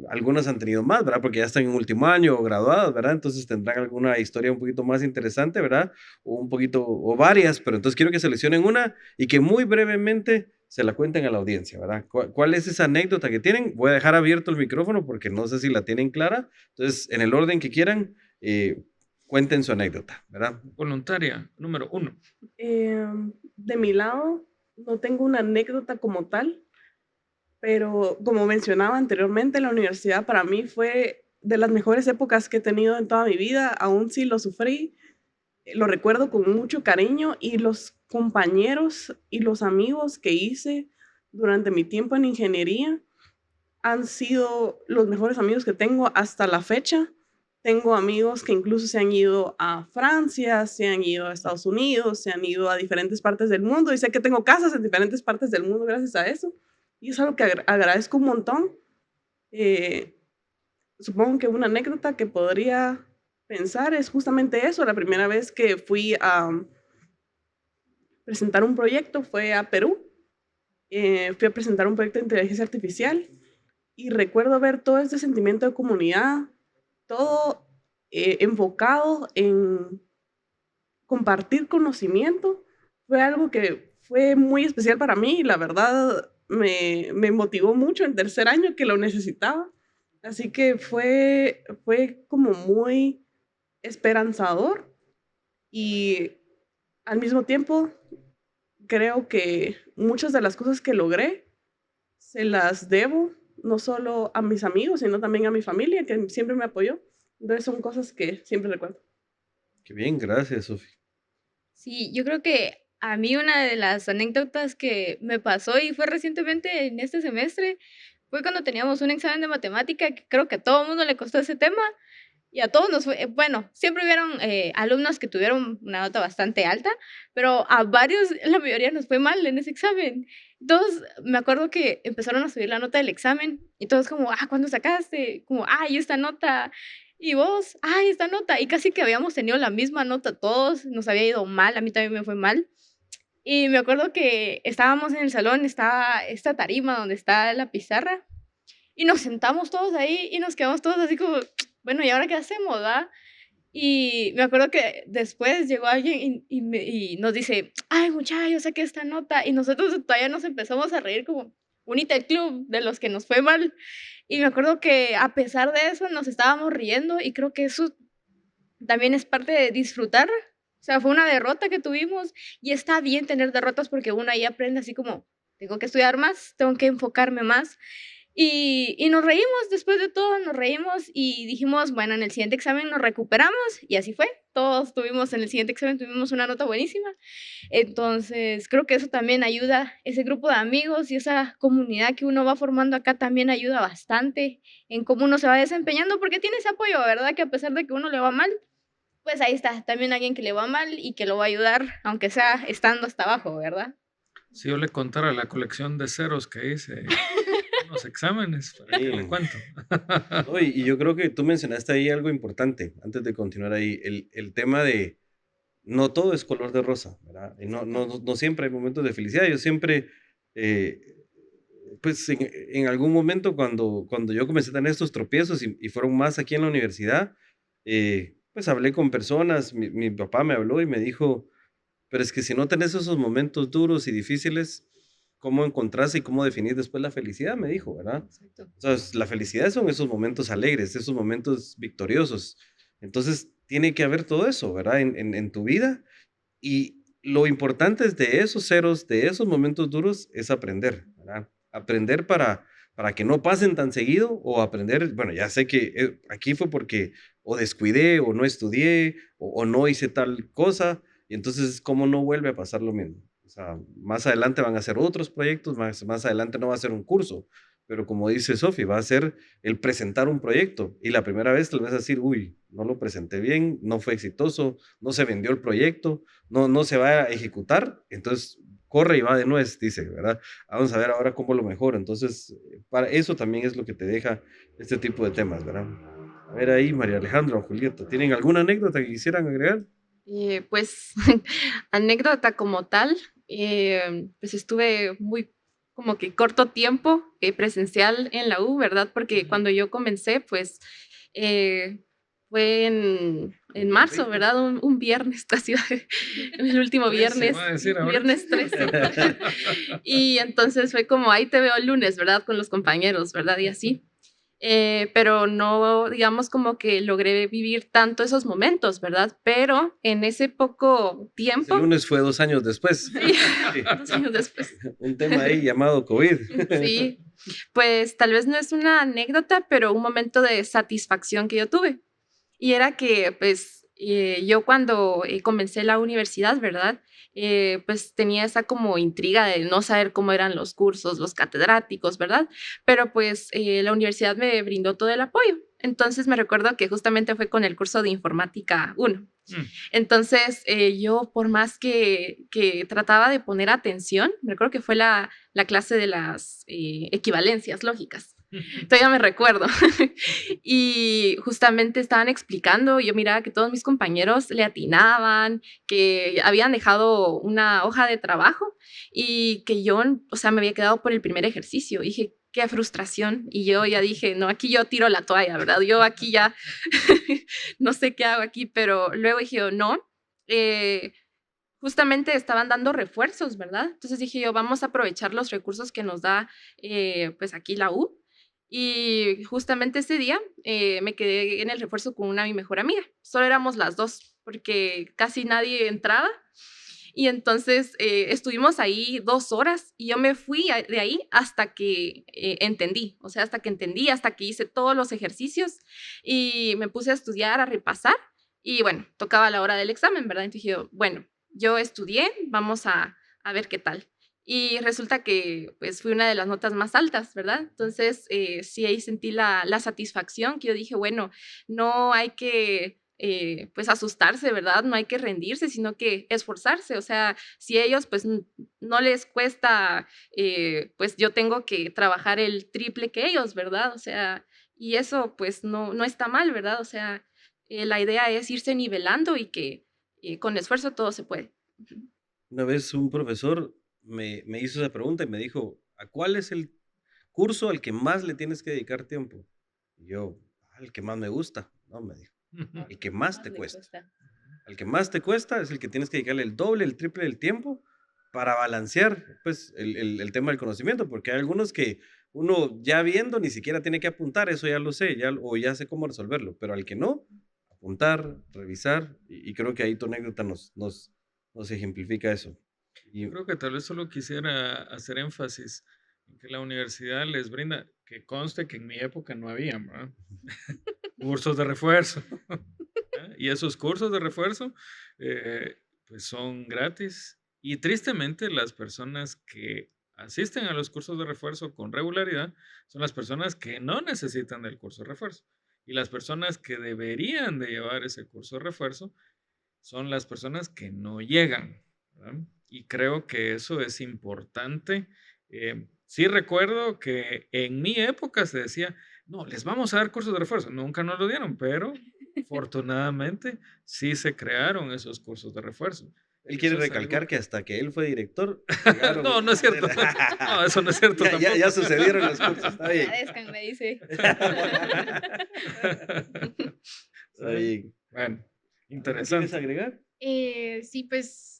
Algunas han tenido más, ¿verdad? Porque ya están en último año o graduadas, ¿verdad? Entonces tendrán alguna historia un poquito más interesante, ¿verdad? O un poquito, o varias, pero entonces quiero que seleccionen una y que muy brevemente se la cuenten a la audiencia, ¿verdad? ¿Cuál es esa anécdota que tienen? Voy a dejar abierto el micrófono porque no sé si la tienen clara. Entonces, en el orden que quieran, cuenten su anécdota, ¿verdad? Voluntaria, número 1. De mi lado, no tengo una anécdota como tal, pero como mencionaba anteriormente, la universidad para mí fue de las mejores épocas que he tenido en toda mi vida. Aún si lo sufrí, lo recuerdo con mucho cariño, y los compañeros y los amigos que hice durante mi tiempo en ingeniería han sido los mejores amigos que tengo hasta la fecha. Tengo amigos que incluso se han ido a Francia, se han ido a Estados Unidos, se han ido a diferentes partes del mundo, y sé que tengo casas en diferentes partes del mundo gracias a eso. Y es algo que agradezco un montón. Supongo que una anécdota que podría pensar es justamente eso. La primera vez que fui a presentar un proyecto fue a Perú. Fui a presentar un proyecto de inteligencia artificial y recuerdo ver todo este sentimiento de comunidad, todo enfocado en compartir conocimiento. Fue algo que fue muy especial para mí y la verdad me motivó mucho en tercer año, que lo necesitaba. Así que fue como muy esperanzador, y al mismo tiempo creo que muchas de las cosas que logré se las debo no solo a mis amigos, sino también a mi familia, que siempre me apoyó. Entonces son cosas que siempre recuerdo. Qué bien, gracias, Sofi. Sí, yo creo que a mí una de las anécdotas que me pasó y fue recientemente en este semestre fue cuando teníamos un examen de matemática que creo que a todo el mundo le costó ese tema y a todos nos fue, bueno, siempre hubieron alumnos que tuvieron una nota bastante alta, pero a varios, la mayoría nos fue mal en ese examen. Todos, me acuerdo que empezaron a subir la nota del examen y todos como, ¿cuándo sacaste? Como, y esta nota. Y vos, esta nota. Y casi que habíamos tenido la misma nota todos, nos había ido mal, a mí también me fue mal. Y me acuerdo que estábamos en el salón, estaba esta tarima donde está la pizarra, y nos sentamos todos ahí y nos quedamos todos así como, bueno, ¿y ahora qué hacemos, va? Y me acuerdo que después llegó alguien y nos dice, muchachos, saqué esta nota. Y nosotros todavía nos empezamos a reír como, unite al club de los que nos fue mal. Y me acuerdo que a pesar de eso nos estábamos riendo, y creo que eso también es parte de disfrutar O sea, fue una derrota que tuvimos y está bien tener derrotas porque uno ahí aprende así como, tengo que estudiar más, tengo que enfocarme más. Y nos reímos, después de todo, nos reímos y dijimos, bueno, en el siguiente examen nos recuperamos y así fue. Todos tuvimos, en el siguiente examen tuvimos una nota buenísima. Entonces, creo que eso también ayuda, ese grupo de amigos y esa comunidad que uno va formando acá también ayuda bastante en cómo uno se va desempeñando, porque tiene ese apoyo, ¿verdad? Que a pesar de que uno le va mal, pues ahí está, también alguien que le va mal y que lo va a ayudar, aunque sea estando hasta abajo, ¿verdad? Si yo le contara la colección de ceros que hice en los exámenes, ¿para qué le cuento? No, y yo creo que tú mencionaste ahí algo importante, antes de continuar ahí, el tema de no todo es color de rosa, ¿verdad? Y no siempre hay momentos de felicidad. Yo siempre, eh, pues en algún momento cuando yo comencé a tener estos tropiezos y fueron más aquí en la universidad, pues hablé con personas, mi papá me habló y me dijo, pero es que si no tenés esos momentos duros y difíciles, ¿cómo encontrás y cómo definir después la felicidad? Me dijo, ¿verdad? Exacto. O sea, la felicidad son esos momentos alegres, esos momentos victoriosos. Entonces, tiene que haber todo eso, ¿verdad? En tu vida. Y lo importante es de esos ceros, de esos momentos duros, es aprender, ¿verdad? Aprender para que no pasen tan seguido o aprender, bueno, ya sé que aquí fue porque o descuidé o no estudié o no hice tal cosa y entonces, ¿cómo no vuelve a pasar lo mismo? O sea, más adelante van a ser otros proyectos, más adelante no va a ser un curso, pero como dice Sofi, va a ser el presentar un proyecto y la primera vez tal vez decir, uy, no lo presenté bien, no fue exitoso, no se vendió el proyecto, no se va a ejecutar, entonces corre y va de nuez, dice, ¿verdad? Vamos a ver ahora cómo lo mejoro. Entonces, para eso también es lo que te deja este tipo de temas, ¿verdad? A ver ahí, María Alejandra o Julieta, ¿tienen alguna anécdota que quisieran agregar? Pues anécdota como tal, pues estuve muy como que corto tiempo presencial en la U, ¿verdad? Porque cuando yo comencé, pues eh, fue en marzo, ¿verdad? Un viernes, casi el último 13, viernes, va a decir ahorita. viernes 13. Y entonces fue como, ahí te veo el lunes, ¿verdad? Con los compañeros, ¿verdad? Y así. Pero no, digamos, como que logré vivir tanto esos momentos, ¿verdad? Pero en ese poco El tiempo, lunes fue 2 años después. sí, 2 años después, Un tema ahí llamado COVID. sí, pues tal vez no es una anécdota, pero un momento de satisfacción que yo tuve. Y era que, pues, yo cuando comencé la universidad, ¿verdad? Pues tenía esa como intriga de no saber cómo eran los cursos, los catedráticos, ¿verdad? Pero pues la universidad me brindó todo el apoyo. Entonces me recuerdo que justamente fue con el curso de informática 1. Entonces yo por más que trataba de poner atención, me recuerdo que fue la clase de las equivalencias lógicas. Todavía me recuerdo. Y justamente estaban explicando, yo miraba que todos mis compañeros le atinaban, que habían dejado una hoja de trabajo y que yo, o sea, me había quedado por el primer ejercicio. Y dije, qué frustración. Y yo ya dije, no, aquí yo tiro la toalla, ¿verdad? Yo aquí ya no sé qué hago aquí, pero luego dije, no. Justamente estaban dando refuerzos, ¿verdad? Entonces dije yo, vamos a aprovechar los recursos que nos da pues aquí la U. Y justamente ese día me quedé en el refuerzo con mi mejor amiga. Solo éramos las dos, porque casi nadie entraba. Y entonces estuvimos ahí 2 horas y yo me fui de ahí hasta que entendí, o sea, hasta que entendí, hasta que hice todos los ejercicios y me puse a estudiar, a repasar y bueno, tocaba la hora del examen, ¿verdad? Entonces dije, bueno, yo estudié, vamos a ver qué tal. Y resulta que pues fui una de las notas más altas, ¿verdad? Entonces sí ahí sentí la satisfacción que yo dije, bueno, no hay que pues asustarse, ¿verdad? No hay que rendirse, sino que esforzarse. O sea, si ellos pues no les cuesta, pues yo tengo que trabajar el triple que ellos, ¿verdad? O sea, y eso pues no está mal, ¿verdad? O sea, la idea es irse nivelando y que con esfuerzo todo se puede. Una vez un profesor me hizo esa pregunta y me dijo, ¿a cuál es el curso al que más le tienes que dedicar tiempo? Y yo, al que más me gusta, no, me dijo, el que más te cuesta. Al que más te cuesta es el que tienes que dedicarle el doble, el triple del tiempo para balancear pues el tema del conocimiento, porque hay algunos que uno ya viendo ni siquiera tiene que apuntar, eso ya lo sé, o ya sé cómo resolverlo, pero al que no, apuntar, revisar, y creo que ahí tu anécdota nos ejemplifica eso. Y Yo creo que tal vez solo quisiera hacer énfasis en que la universidad les brinda, que conste que en mi época no había, ¿verdad? Cursos de refuerzo. Y esos cursos de refuerzo, pues son gratis. Y tristemente las personas que asisten a los cursos de refuerzo con regularidad son las personas que no necesitan del curso de refuerzo. Y las personas que deberían de llevar ese curso de refuerzo son las personas que no llegan, ¿verdad? Y creo que eso es importante. Sí recuerdo que en mi época se decía, no, les vamos a dar cursos de refuerzo. Nunca nos lo dieron, pero afortunadamente sí se crearon esos cursos de refuerzo. él Y quiere eso es recalcar algo... que hasta que él fue director, llegaron No, no es a cierto. hacer- No, eso no es cierto ya, tampoco. ya sucedieron los cursos, está bien. Agradezcan, me dice. Está bien. Bueno, ¿Quieres interesante. agregar? Sí, pues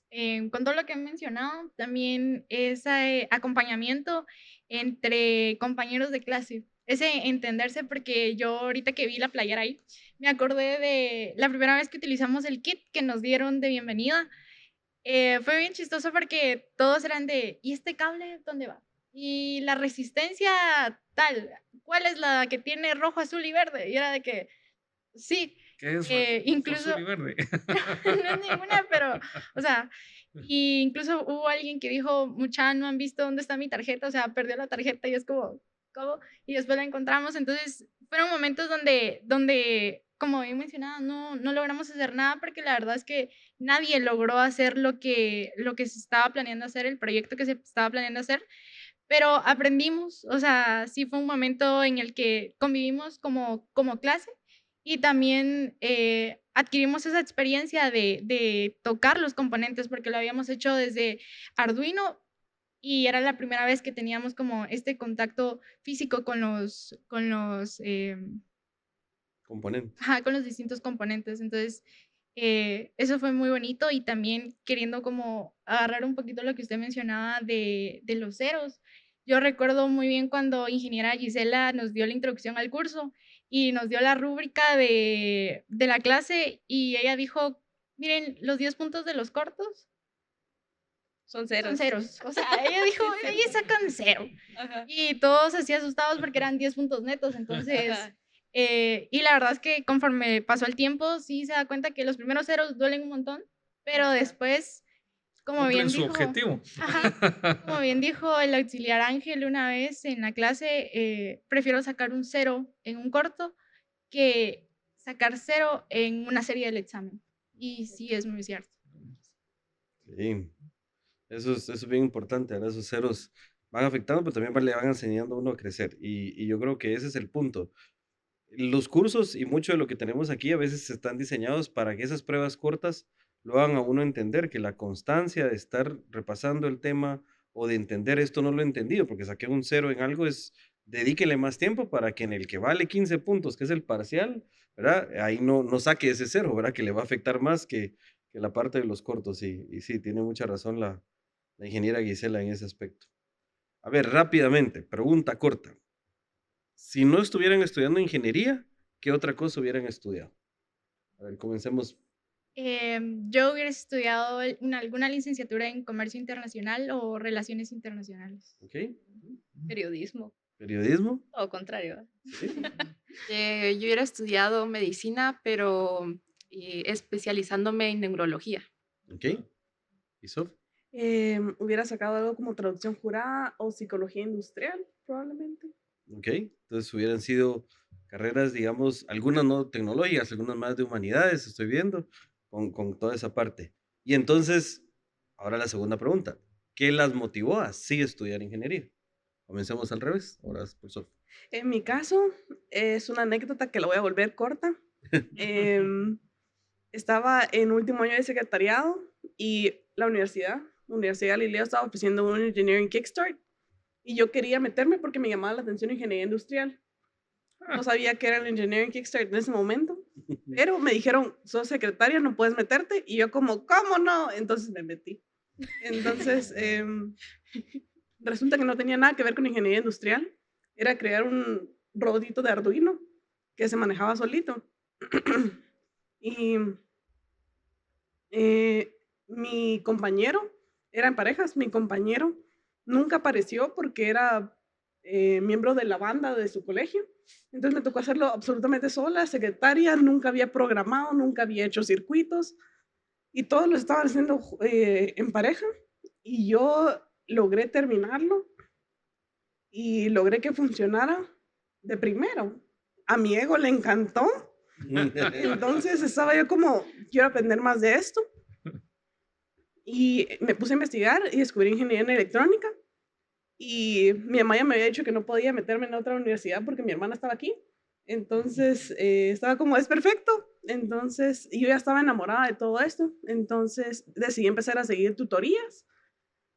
con todo lo que he mencionado, también ese acompañamiento entre compañeros de clase, ese entenderse, porque yo ahorita que vi la playera ahí, me acordé de la primera vez que utilizamos el kit que nos dieron de bienvenida. Fue bien chistoso porque todos eran de, ¿y este cable dónde va? Y la resistencia tal, ¿cuál es la que tiene rojo, azul y verde? Y era de que, sí, ¿Qué es incluso azul y verde? no es ninguna, pero, o sea, y incluso hubo alguien que dijo, mucha, no han visto dónde está mi tarjeta, o sea, perdió la tarjeta y es como, ¿cómo? Y después la encontramos, entonces fueron momentos donde como bien mencionaba, no logramos hacer nada porque la verdad es que nadie logró hacer lo que se estaba planeando hacer, el proyecto que se estaba planeando hacer, pero aprendimos, o sea, sí fue un momento en el que convivimos como clase y también adquirimos esa experiencia de tocar los componentes porque lo habíamos hecho desde Arduino y era la primera vez que teníamos como este contacto físico Componentes. con los distintos componentes. Entonces, eso fue muy bonito y también queriendo como agarrar un poquito lo que usted mencionaba de los ceros. Yo recuerdo muy bien cuando ingeniera Gisela nos dio la introducción al curso y nos dio la rúbrica de la clase y ella dijo, miren, los 10 puntos de los cortos Son son ceros. ceros. O sea, ella dijo, ahí sacan cero. Ajá. Y todos así asustados porque eran 10 puntos netos. Entonces, Ajá. y la verdad es que conforme pasó el tiempo, sí se da cuenta que los primeros ceros duelen un montón, pero Ajá. después, como Cumplen bien su dijo, objetivo. ajá, como bien dijo el auxiliar Ángel una vez en la clase, prefiero sacar un cero en un corto que sacar cero en una serie del examen. Y sí, es muy cierto. Sí. Eso es bien importante, ¿verdad? Esos ceros van afectando, pero también le van enseñando a uno a crecer. Y yo creo que ese es el punto. Los cursos y mucho de lo que tenemos aquí a veces están diseñados para que esas pruebas cortas lo hagan a uno entender que la constancia de estar repasando el tema o de entender esto no lo he entendido porque saqué un cero en algo es dedíquele más tiempo para que en el que vale 15 puntos, que es el parcial, ¿verdad? Ahí no saque ese cero, ¿verdad? Que le va a afectar más que la parte de los cortos. Y sí, tiene mucha razón la ingeniera Gisela en ese aspecto. A ver, rápidamente, pregunta corta. Si no estuvieran estudiando ingeniería, ¿qué otra cosa hubieran estudiado? A ver, comencemos. Yo hubiera estudiado alguna licenciatura en comercio internacional o relaciones internacionales. ¿Ok? Periodismo. ¿Periodismo? O contrario. ¿Sí? Yo hubiera estudiado medicina, pero especializándome en neurología. ¿Ok? ¿Y Sof? Hubiera sacado algo como traducción jurada o psicología industrial, probablemente. ¿Ok? Entonces hubieran sido carreras, digamos, algunas no tecnológicas, algunas más de humanidades, estoy viendo, con toda esa parte. Y entonces, ahora la segunda pregunta. ¿Qué las motivó a sí estudiar ingeniería? Comencemos al revés. Ahora es por Sof. En mi caso, es una anécdota que la voy a volver corta. Estaba en último año de secretariado y la Universidad Galileo estaba ofreciendo un Engineering Kickstart y yo quería meterme porque me llamaba la atención ingeniería industrial. No sabía qué era el Engineering Kickstart en ese momento, pero me dijeron, sos secretaria, no puedes meterte. Y yo como, ¿cómo no? Entonces me metí. Entonces, resulta que no tenía nada que ver con ingeniería industrial. Era crear un robotito de Arduino que se manejaba solito. Y mi compañero, era en parejas, mi compañero nunca apareció porque era miembro de la banda de su colegio. Entonces me tocó hacerlo absolutamente sola, secretaria, nunca había programado, nunca había hecho circuitos y todos lo estaban haciendo en pareja y yo logré terminarlo y logré que funcionara de primero. A mi ego le encantó. Entonces estaba yo como, quiero aprender más de esto. Y me puse a investigar y descubrí ingeniería en electrónica. Y mi mamá ya me había dicho que no podía meterme en otra universidad porque mi hermana estaba aquí. Entonces estaba como, es perfecto. Entonces yo ya estaba enamorada de todo esto. Entonces decidí empezar a seguir tutorías.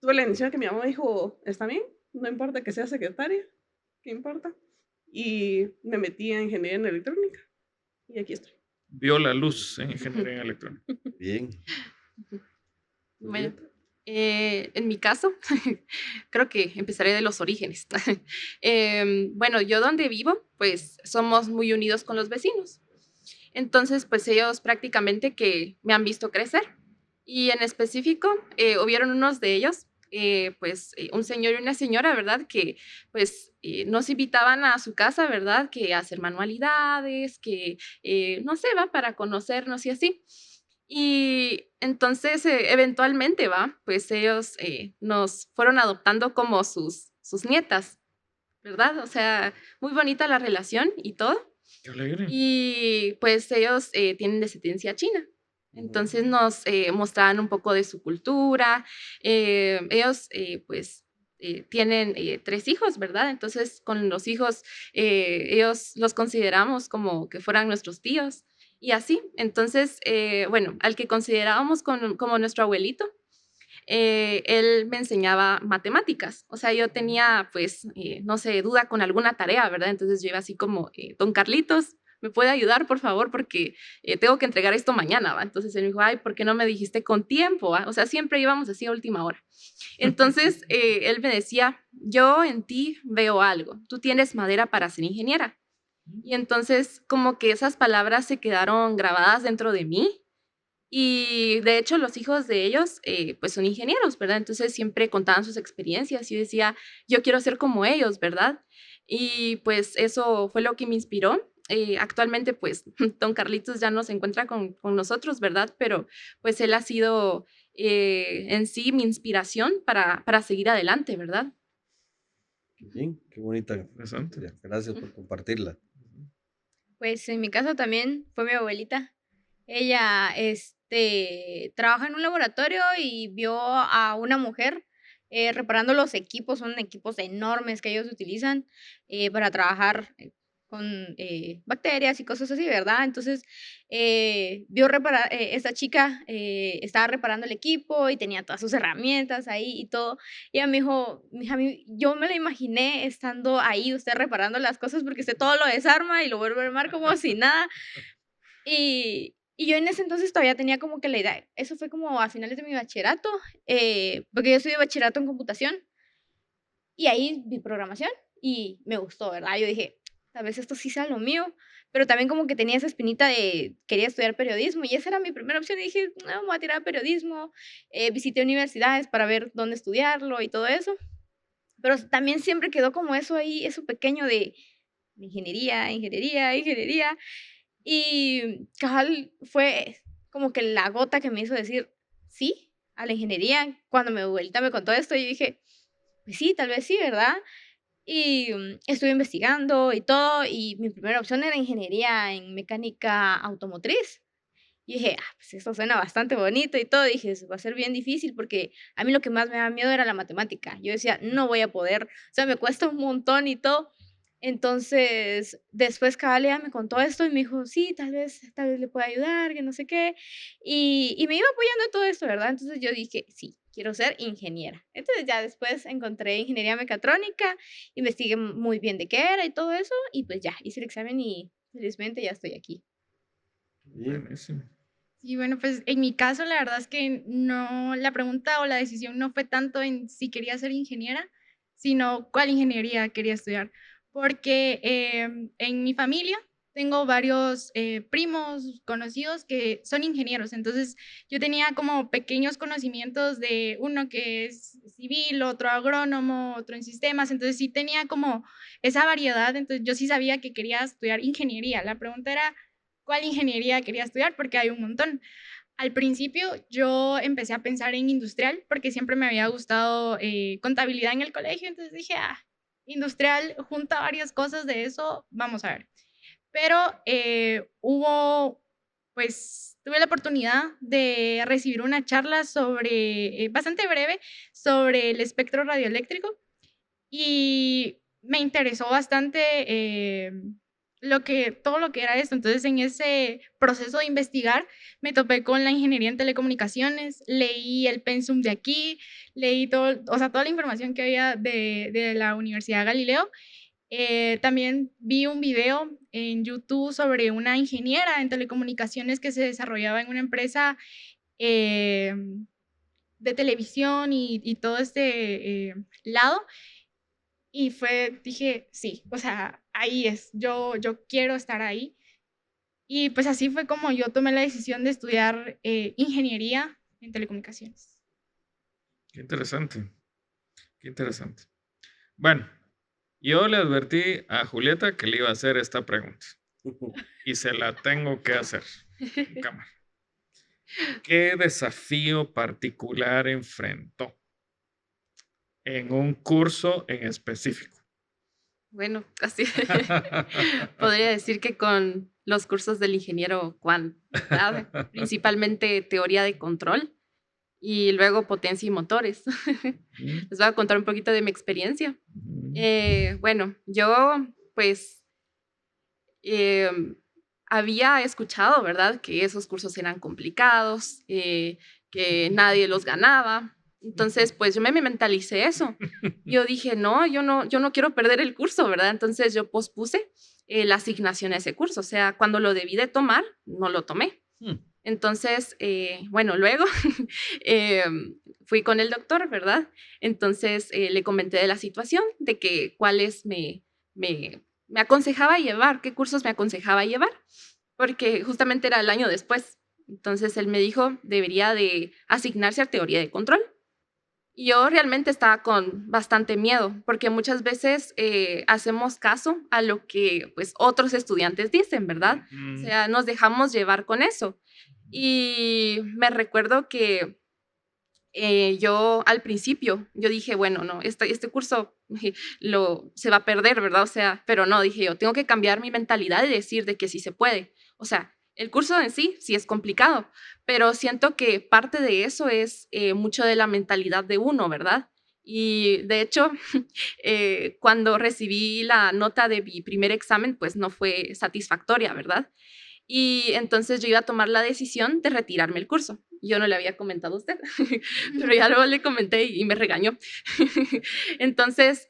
Tuve la bendición de que mi mamá me dijo, está bien, no importa que sea secretaria, ¿qué importa? Y me metí en ingeniería en electrónica. Y aquí estoy. Vio la luz en ingeniería electrónica. Bien. Bueno, en mi caso, creo que empezaré de los orígenes. Bueno, yo donde vivo, pues somos muy unidos con los vecinos. Entonces, pues ellos prácticamente que me han visto crecer. Y en específico, hubieron unos de ellos, un señor y una señora, ¿verdad? Que pues nos invitaban a su casa, ¿verdad? Que a hacer manualidades, que no sé, va para conocernos y así. Y entonces, eventualmente, va, pues ellos nos fueron adoptando como sus nietas, ¿verdad? O sea, muy bonita la relación y todo. Qué alegre. Y pues ellos tienen descendencia china. Entonces nos mostraban un poco de su cultura. Ellos pues tienen 3 hijos, ¿verdad? Entonces con los hijos ellos los consideramos como que fueran nuestros tíos y así. Entonces, bueno, al que considerábamos como nuestro abuelito, él me enseñaba matemáticas. O sea, yo tenía, pues, no sé, duda con alguna tarea, ¿verdad? Entonces yo iba así como, don Carlitos, ¿me puede ayudar, por favor? Porque tengo que entregar esto mañana, ¿va? Entonces él me dijo, ay, ¿por qué no me dijiste con tiempo, va? O sea, siempre íbamos así a última hora. Entonces él me decía, yo en ti veo algo, tú tienes madera para ser ingeniera. Y entonces como que esas palabras se quedaron grabadas dentro de mí y de hecho los hijos de ellos pues son ingenieros, ¿verdad? Entonces siempre contaban sus experiencias y yo decía, yo quiero ser como ellos, ¿verdad? Y pues eso fue lo que me inspiró. Actualmente pues don Carlitos ya no se encuentra con nosotros, ¿verdad? Pero pues él ha sido en sí mi inspiración para seguir adelante, ¿verdad? Bien, qué bonita. Interesante. historia. Gracias por compartirla. Pues en mi caso también fue mi abuelita. Ella, trabaja en un laboratorio y vio a una mujer reparando los equipos, son equipos enormes que ellos utilizan para trabajar con bacterias y cosas así, ¿verdad? Entonces, vio reparar, esta chica estaba reparando el equipo y tenía todas sus herramientas ahí y todo. Y ella me dijo, "Mija, yo me la imaginé estando ahí, usted reparando las cosas porque usted todo lo desarma y lo vuelve a armar como si nada. Y yo en ese entonces todavía tenía como que la idea, eso fue como a finales de mi bachillerato, porque yo estudié bachillerato en computación, y ahí vi programación y me gustó, ¿verdad? Yo dije, tal vez esto sí sea lo mío, pero también como que tenía esa espinita de quería estudiar periodismo y esa era mi primera opción y dije, no, me voy a tirar a periodismo, visité universidades para ver dónde estudiarlo y todo eso, pero también siempre quedó como eso ahí, eso pequeño de ingeniería, ingeniería, ingeniería, y cabal fue como que la gota que me hizo decir sí a la ingeniería. Cuando mi abuelita me contó esto, yo dije, pues sí, tal vez sí, ¿verdad? Y estuve investigando y todo, y mi primera opción era ingeniería en mecánica automotriz. Y dije, ah, pues esto suena bastante bonito y todo. Dije, va a ser bien difícil porque a mí lo que más me daba miedo era la matemática. Yo decía, no voy a poder, o sea, me cuesta un montón y todo. Entonces, después Cabalia me contó esto y me dijo, sí, tal vez le pueda ayudar, que no sé qué. Y me iba apoyando en todo esto, ¿verdad? Entonces yo dije, sí, quiero ser ingeniera. Entonces ya después encontré ingeniería mecatrónica, investigué muy bien de qué era y todo eso, y pues ya, hice el examen y felizmente ya estoy aquí. Bien. Buenísimo. Y bueno, pues en mi caso la verdad es que no, la pregunta o la decisión no fue tanto en si quería ser ingeniera, sino cuál ingeniería quería estudiar. Porque en mi familia tengo varios primos conocidos que son ingenieros, entonces yo tenía como pequeños conocimientos de uno que es civil, otro agrónomo, otro en sistemas, entonces sí tenía como esa variedad, entonces yo sí sabía que quería estudiar ingeniería. La pregunta era, ¿cuál ingeniería quería estudiar? Porque hay un montón. Al principio yo empecé a pensar en industrial porque siempre me había gustado contabilidad en el colegio, entonces dije, industrial junta varias cosas de eso, vamos a ver. Pero tuve la oportunidad de recibir una charla bastante breve, sobre el espectro radioeléctrico y me interesó bastante todo lo que era esto. Entonces, en ese proceso de investigar, me topé con la ingeniería en telecomunicaciones, leí el pensum de aquí, leí toda la información que había de la Universidad Galileo. También vi un video en YouTube sobre una ingeniera en telecomunicaciones que se desarrollaba en una empresa eh, de televisión y todo este lado. Y dije, sí, o sea, ahí es, yo quiero estar ahí. Y pues así fue como yo tomé la decisión de estudiar ingeniería en telecomunicaciones. Qué interesante, qué interesante. Bueno, yo le advertí a Julieta que le iba a hacer esta pregunta y se la tengo que hacer en cámara. ¿Qué desafío particular enfrentó en un curso en específico? Bueno, así podría decir que con los cursos del ingeniero Juan, ¿verdad? Principalmente teoría de control y luego potencia y motores. Les voy a contar un poquito de mi experiencia. Bueno, yo pues había escuchado, ¿verdad?, que esos cursos eran complicados, que nadie los ganaba. Entonces, pues yo me mentalicé eso. Yo dije, no, yo no quiero perder el curso, ¿verdad? Entonces yo pospuse la asignación a ese curso. O sea, cuando lo debí de tomar, no lo tomé. Entonces, bueno, luego fui con el doctor, ¿verdad? Entonces le comenté de la situación, de que cuáles me aconsejaba llevar, qué cursos me aconsejaba llevar, porque justamente era el año después. Entonces él me dijo, debería de asignarse a teoría de control. Y yo realmente estaba con bastante miedo, porque muchas veces hacemos caso a lo que pues otros estudiantes dicen, ¿verdad? O sea, nos dejamos llevar con eso. Y me recuerdo que yo al principio, yo dije, bueno, no, este curso se va a perder, ¿verdad? O sea, pero no, dije yo, tengo que cambiar mi mentalidad y decir de que sí se puede. O sea, el curso en sí es complicado, pero siento que parte de eso es mucho de la mentalidad de uno, ¿verdad? Y de hecho, cuando recibí la nota de mi primer examen, pues no fue satisfactoria, ¿verdad? Y entonces yo iba a tomar la decisión de retirarme el curso. Yo no le había comentado a usted, pero ya luego le comenté y me regañó. Entonces,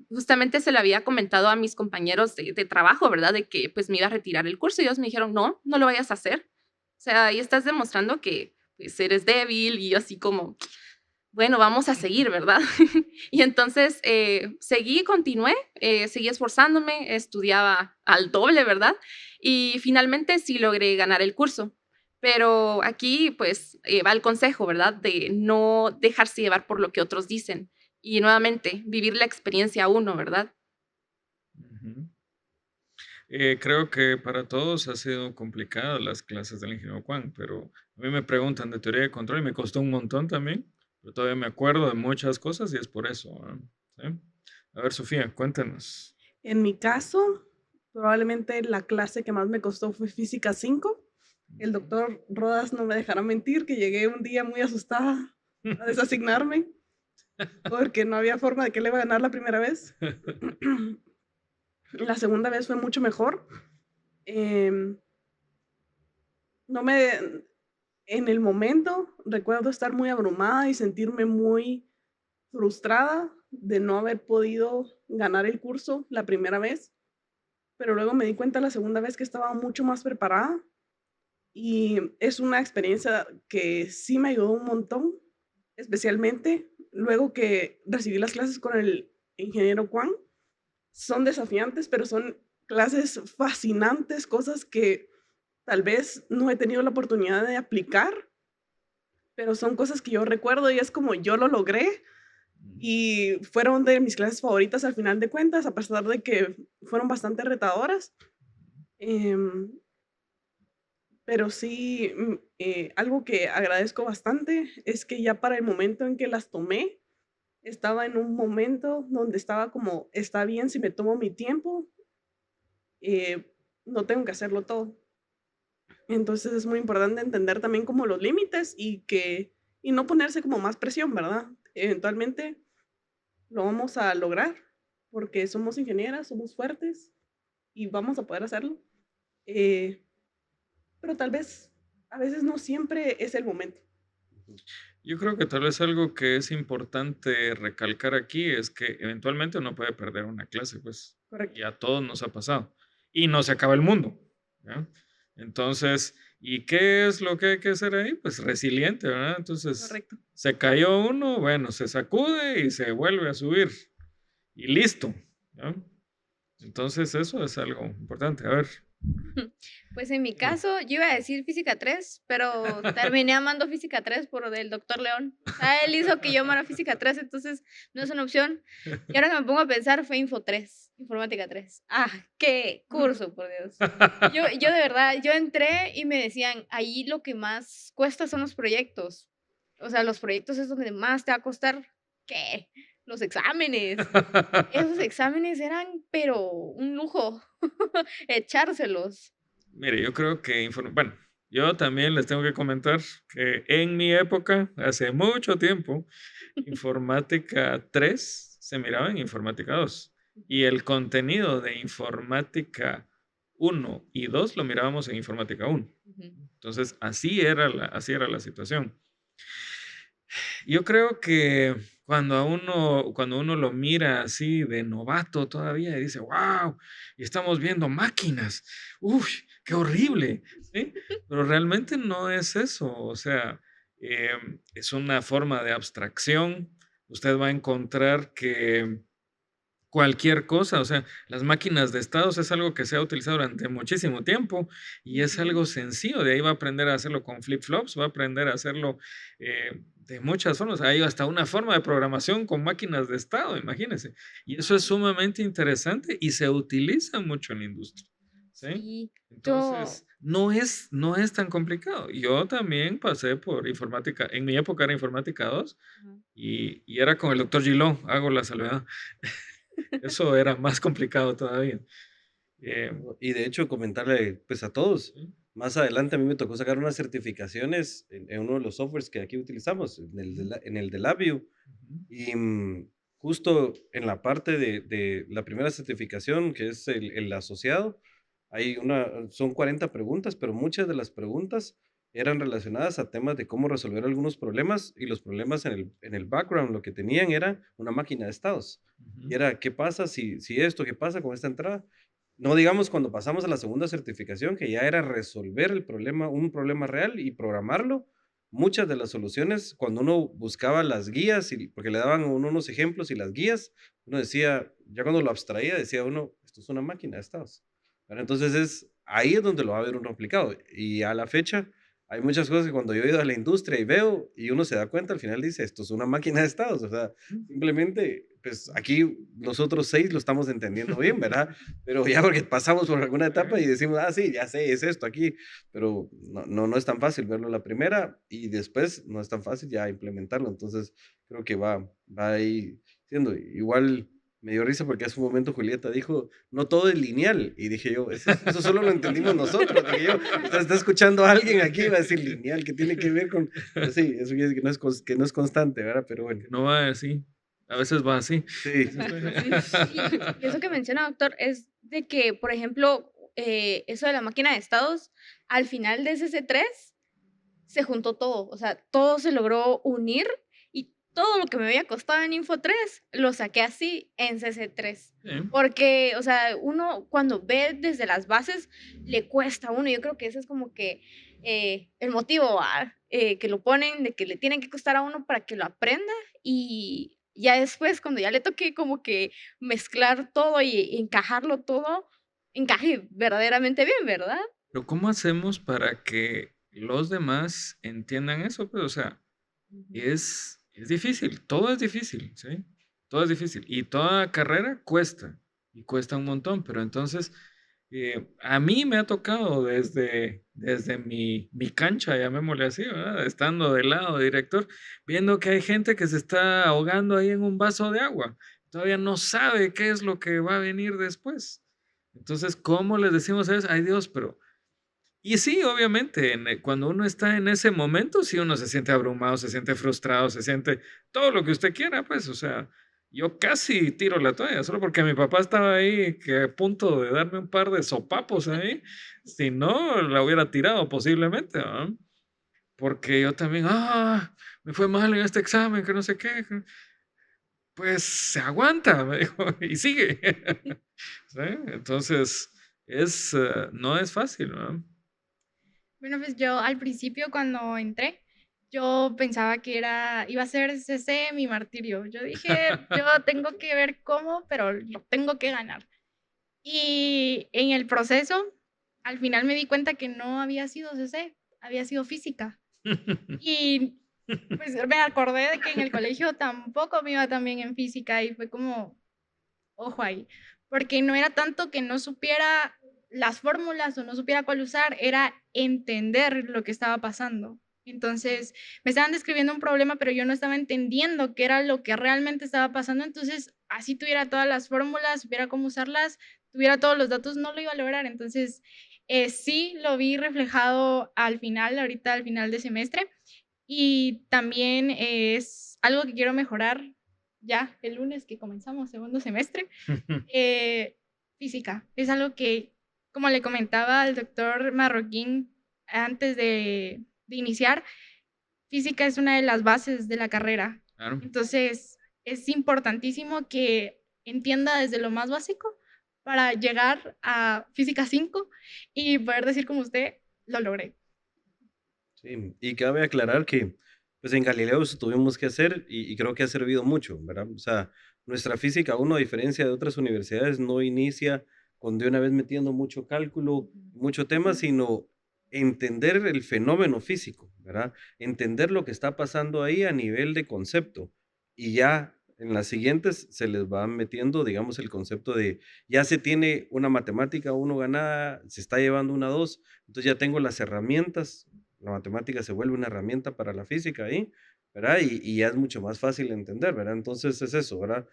justamente se lo había comentado a mis compañeros de trabajo, ¿verdad? De que pues me iba a retirar el curso y ellos me dijeron, no lo vayas a hacer. O sea, ahí estás demostrando que pues, eres débil y yo así como, bueno, vamos a seguir, ¿verdad? Y entonces continué, seguí esforzándome, estudiaba al doble, ¿verdad? Y finalmente sí logré ganar el curso. Pero aquí, pues, va el consejo, ¿verdad? De no dejarse llevar por lo que otros dicen. Y nuevamente, vivir la experiencia uno, ¿verdad? Creo que para todos ha sido complicado las clases del ingeniero Juan, pero a mí me preguntan de teoría de control y me costó un montón también, pero todavía me acuerdo de muchas cosas y es por eso. ¿Sí? A ver, Sofía, cuéntanos. En mi caso, probablemente la clase que más me costó fue Física 5. El doctor Rodas no me dejará mentir que llegué un día muy asustada a desasignarme porque no había forma de que le iba a ganar la primera vez. La segunda vez fue mucho mejor. En el momento recuerdo estar muy abrumada y sentirme muy frustrada de no haber podido ganar el curso la primera vez, pero luego me di cuenta la segunda vez que estaba mucho más preparada y es una experiencia que sí me ayudó un montón, especialmente luego que recibí las clases con el ingeniero Juan. Son desafiantes, pero son clases fascinantes, cosas que tal vez no he tenido la oportunidad de aplicar, pero son cosas que yo recuerdo y es como yo lo logré y fueron de mis clases favoritas al final de cuentas, a pesar de que fueron bastante retadoras. Em, pero sí, algo que agradezco bastante es que ya para el momento en que las tomé, estaba en un momento donde estaba como, está bien si me tomo mi tiempo, eh, no tengo que hacerlo todo. Entonces es muy importante entender también como los límites y no ponerse como más presión, ¿verdad? Eventualmente lo vamos a lograr porque somos ingenieras, somos fuertes y vamos a poder hacerlo. Eh, pero tal vez a veces no siempre es el momento. Yo creo que tal vez algo que es importante recalcar aquí es que eventualmente uno puede perder una clase, pues, Correcto. y a todos nos ha pasado. Y no se acaba el mundo, ¿ya? Entonces, ¿y qué es lo que hay que hacer ahí? Pues resiliente, ¿verdad? Entonces, Correcto. se cayó uno, bueno, se sacude y se vuelve a subir. Y listo, ¿ya? Entonces, eso es algo importante. A ver. Pues en mi caso, yo iba a decir física 3, pero terminé amando física 3 por el doctor León. O sea, él hizo que yo amara física 3, entonces no es una opción. Y ahora que me pongo a pensar, fue Info 3, informática 3. Ah, qué curso, por Dios. Yo de verdad, yo entré y me decían, ahí lo que más cuesta son los proyectos. O sea, los proyectos es donde más te va a costar. ¿Qué? Los exámenes. Esos exámenes eran, pero un lujo, echárselos. Mire, yo creo que, bueno, yo también les tengo que comentar que en mi época, hace mucho tiempo, informática 3 se miraba en informática 2 y el contenido de informática 1 y 2 lo mirábamos en informática 1. Entonces, así era la situación. Yo creo que cuando uno lo mira así de novato todavía y dice, wow, y estamos viendo máquinas, uy, qué horrible, ¿sí? Pero realmente no es eso, o sea, es una forma de abstracción. Usted va a encontrar que cualquier cosa, o sea, las máquinas de estados es algo que se ha utilizado durante muchísimo tiempo y es algo sencillo, de ahí va a aprender a hacerlo con flip-flops, va a aprender a hacerlo de muchas formas, hay hasta una forma de programación con máquinas de estado, imagínense, y eso es sumamente interesante y se utiliza mucho en la industria, ¿sí? Sí, Entonces, no es tan complicado. Yo también pasé por informática, en mi época era informática 2 y era con el doctor Giló, hago la salvedad. Eso era más complicado todavía. Y de hecho, comentarle pues a todos, Sí. más adelante a mí me tocó sacar unas certificaciones en uno de los softwares que aquí utilizamos, en el de LabVIEW. Ujú. Y justo en la parte de la primera certificación, que es el asociado, son 40 preguntas, pero muchas de las preguntas eran relacionadas a temas de cómo resolver algunos problemas y los problemas en el background, lo que tenían era una máquina de estados. Y Ujú. era, ¿qué pasa si esto, qué pasa con esta entrada? No digamos cuando pasamos a la segunda certificación, que ya era resolver el problema, un problema real y programarlo. Muchas de las soluciones, cuando uno buscaba las guías, porque le daban a uno unos ejemplos y las guías, uno decía, ya cuando lo abstraía, decía uno, esto es una máquina de estados. ¿Verdad? Entonces ahí es donde lo va a ver uno aplicado. Y a la fecha, hay muchas cosas que cuando yo he ido a la industria y veo, y uno se da cuenta, al final dice, esto es una máquina de estados. O sea, simplemente, pues aquí nosotros 6 lo estamos entendiendo bien, ¿verdad? Pero ya porque pasamos por alguna etapa y decimos, ah, sí, ya sé, es esto aquí, pero no es tan fácil verlo la primera y después no es tan fácil ya implementarlo. Entonces, creo que va ahí siendo igual. Me dio risa porque hace un momento Julieta dijo, no todo es lineal. Y dije yo, eso solo lo entendimos nosotros. Dije yo, está escuchando a alguien aquí, va a decir lineal, que tiene que ver con, pues sí, eso quiere decir que no es constante, ¿verdad? Pero bueno. Que no va así. A veces va así. Sí. Y eso que menciona, doctor, es de que, por ejemplo, eso de la máquina de estados, al final de CC3 se juntó todo, o sea, todo se logró unir y todo lo que me había costado en Info 3 lo saqué así en CC3. Sí. Porque, o sea, uno cuando ve desde las bases le cuesta a uno. Yo creo que ese es como que el motivo que lo ponen de que le tienen que costar a uno para que lo aprenda y ya después cuando ya le toque como que mezclar todo y encajarlo todo, encaje verdaderamente bien, ¿verdad? Pero ¿cómo hacemos para que los demás entiendan eso? Pues, o sea, es difícil, todo es difícil, ¿sí? Todo es difícil. Y toda carrera cuesta, y cuesta un montón, pero entonces a mí me ha tocado desde mi cancha, llamémosle así, ¿verdad? Estando del lado de director, viendo que hay gente que se está ahogando ahí en un vaso de agua. Todavía no sabe qué es lo que va a venir después. Entonces, ¿cómo les decimos a ellos? Ay Dios, pero... Y sí, obviamente, cuando uno está en ese momento, sí uno se siente abrumado, se siente frustrado, se siente todo lo que usted quiera, pues, o sea, yo casi tiro la toalla, solo porque mi papá estaba ahí, que a punto de darme un par de sopapos ahí, si no, la hubiera tirado posiblemente, ¿no? Porque yo también, me fue mal en este examen, que no sé qué, pues se aguanta, me dijo, y sigue. ¿Sí? Entonces, no es fácil, ¿no? Bueno, pues yo al principio cuando entré, yo pensaba que iba a ser CC mi martirio. Yo dije, yo tengo que ver cómo, pero lo tengo que ganar. Y en el proceso, al final me di cuenta que no había sido CC, había sido física. Y pues me acordé de que en el colegio tampoco me iba tan bien en física y fue como, ojo ahí, porque no era tanto que no supiera las fórmulas o no supiera cuál usar, era entender lo que estaba pasando. Entonces, me estaban describiendo un problema, pero yo no estaba entendiendo qué era lo que realmente estaba pasando. Entonces, así tuviera todas las fórmulas, supiera cómo usarlas, tuviera todos los datos, no lo iba a lograr. Entonces, sí lo vi reflejado al final, ahorita al final de semestre. Y también es algo que quiero mejorar ya el lunes que comenzamos segundo semestre. Física. Es algo que, como le comentaba al doctor Marroquín antes de iniciar, física es una de las bases de la carrera. Claro. Entonces, es importantísimo que entienda desde lo más básico para llegar a física 5 y poder decir como usted, lo logré. Sí, y cabe aclarar que pues en Galileo eso tuvimos que hacer y creo que ha servido mucho, ¿verdad? O sea, nuestra física uno, a diferencia de otras universidades, no inicia con de una vez metiendo mucho cálculo, mucho tema, sino entender el fenómeno físico, ¿verdad? Entender lo que está pasando ahí a nivel de concepto. Y ya en las siguientes se les va metiendo, digamos, el concepto de ya se tiene una matemática uno ganada, se está llevando una 2, entonces ya tengo las herramientas, la matemática se vuelve una herramienta para la física ahí, ¿verdad? Y ya es mucho más fácil de entender, ¿verdad? Entonces es eso, ¿verdad?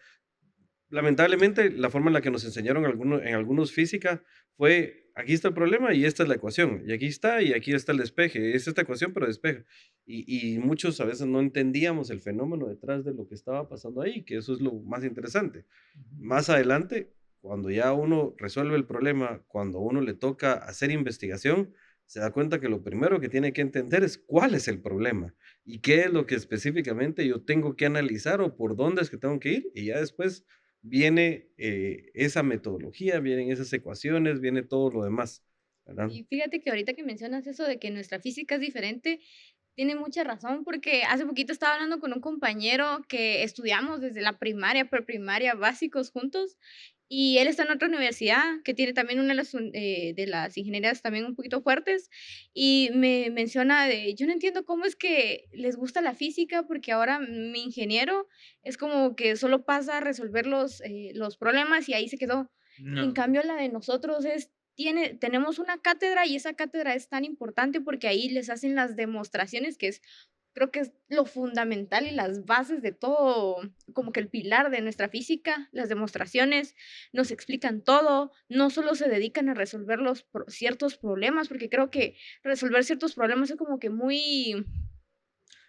Lamentablemente, la forma en la que nos enseñaron en algunos física fue, aquí está el problema y esta es la ecuación, y aquí está el despeje, es esta ecuación pero despeje. Y muchos a veces no entendíamos el fenómeno detrás de lo que estaba pasando ahí, que eso es lo más interesante. Más adelante, cuando ya uno resuelve el problema, cuando a uno le toca hacer investigación, se da cuenta que lo primero que tiene que entender es cuál es el problema y qué es lo que específicamente yo tengo que analizar o por dónde es que tengo que ir, y ya después viene esa metodología, vienen esas ecuaciones, viene todo lo demás, ¿verdad? Y fíjate que ahorita que mencionas eso de que nuestra física es diferente, tiene mucha razón, porque hace poquito estaba hablando con un compañero que estudiamos desde la primaria, preprimaria, básicos juntos, y él está en otra universidad que tiene también una de las ingenierías también un poquito fuertes, y me menciona de, yo no entiendo cómo es que les gusta la física, porque ahora mi ingeniero es como que solo pasa a resolver los problemas y ahí se quedó. En No. cambio, la de nosotros tenemos una cátedra y esa cátedra es tan importante porque ahí les hacen las demostraciones, que creo que es lo fundamental y las bases de todo, como que el pilar de nuestra física, las demostraciones, nos explican todo, no solo se dedican a resolver ciertos problemas, porque creo que resolver ciertos problemas es como que muy,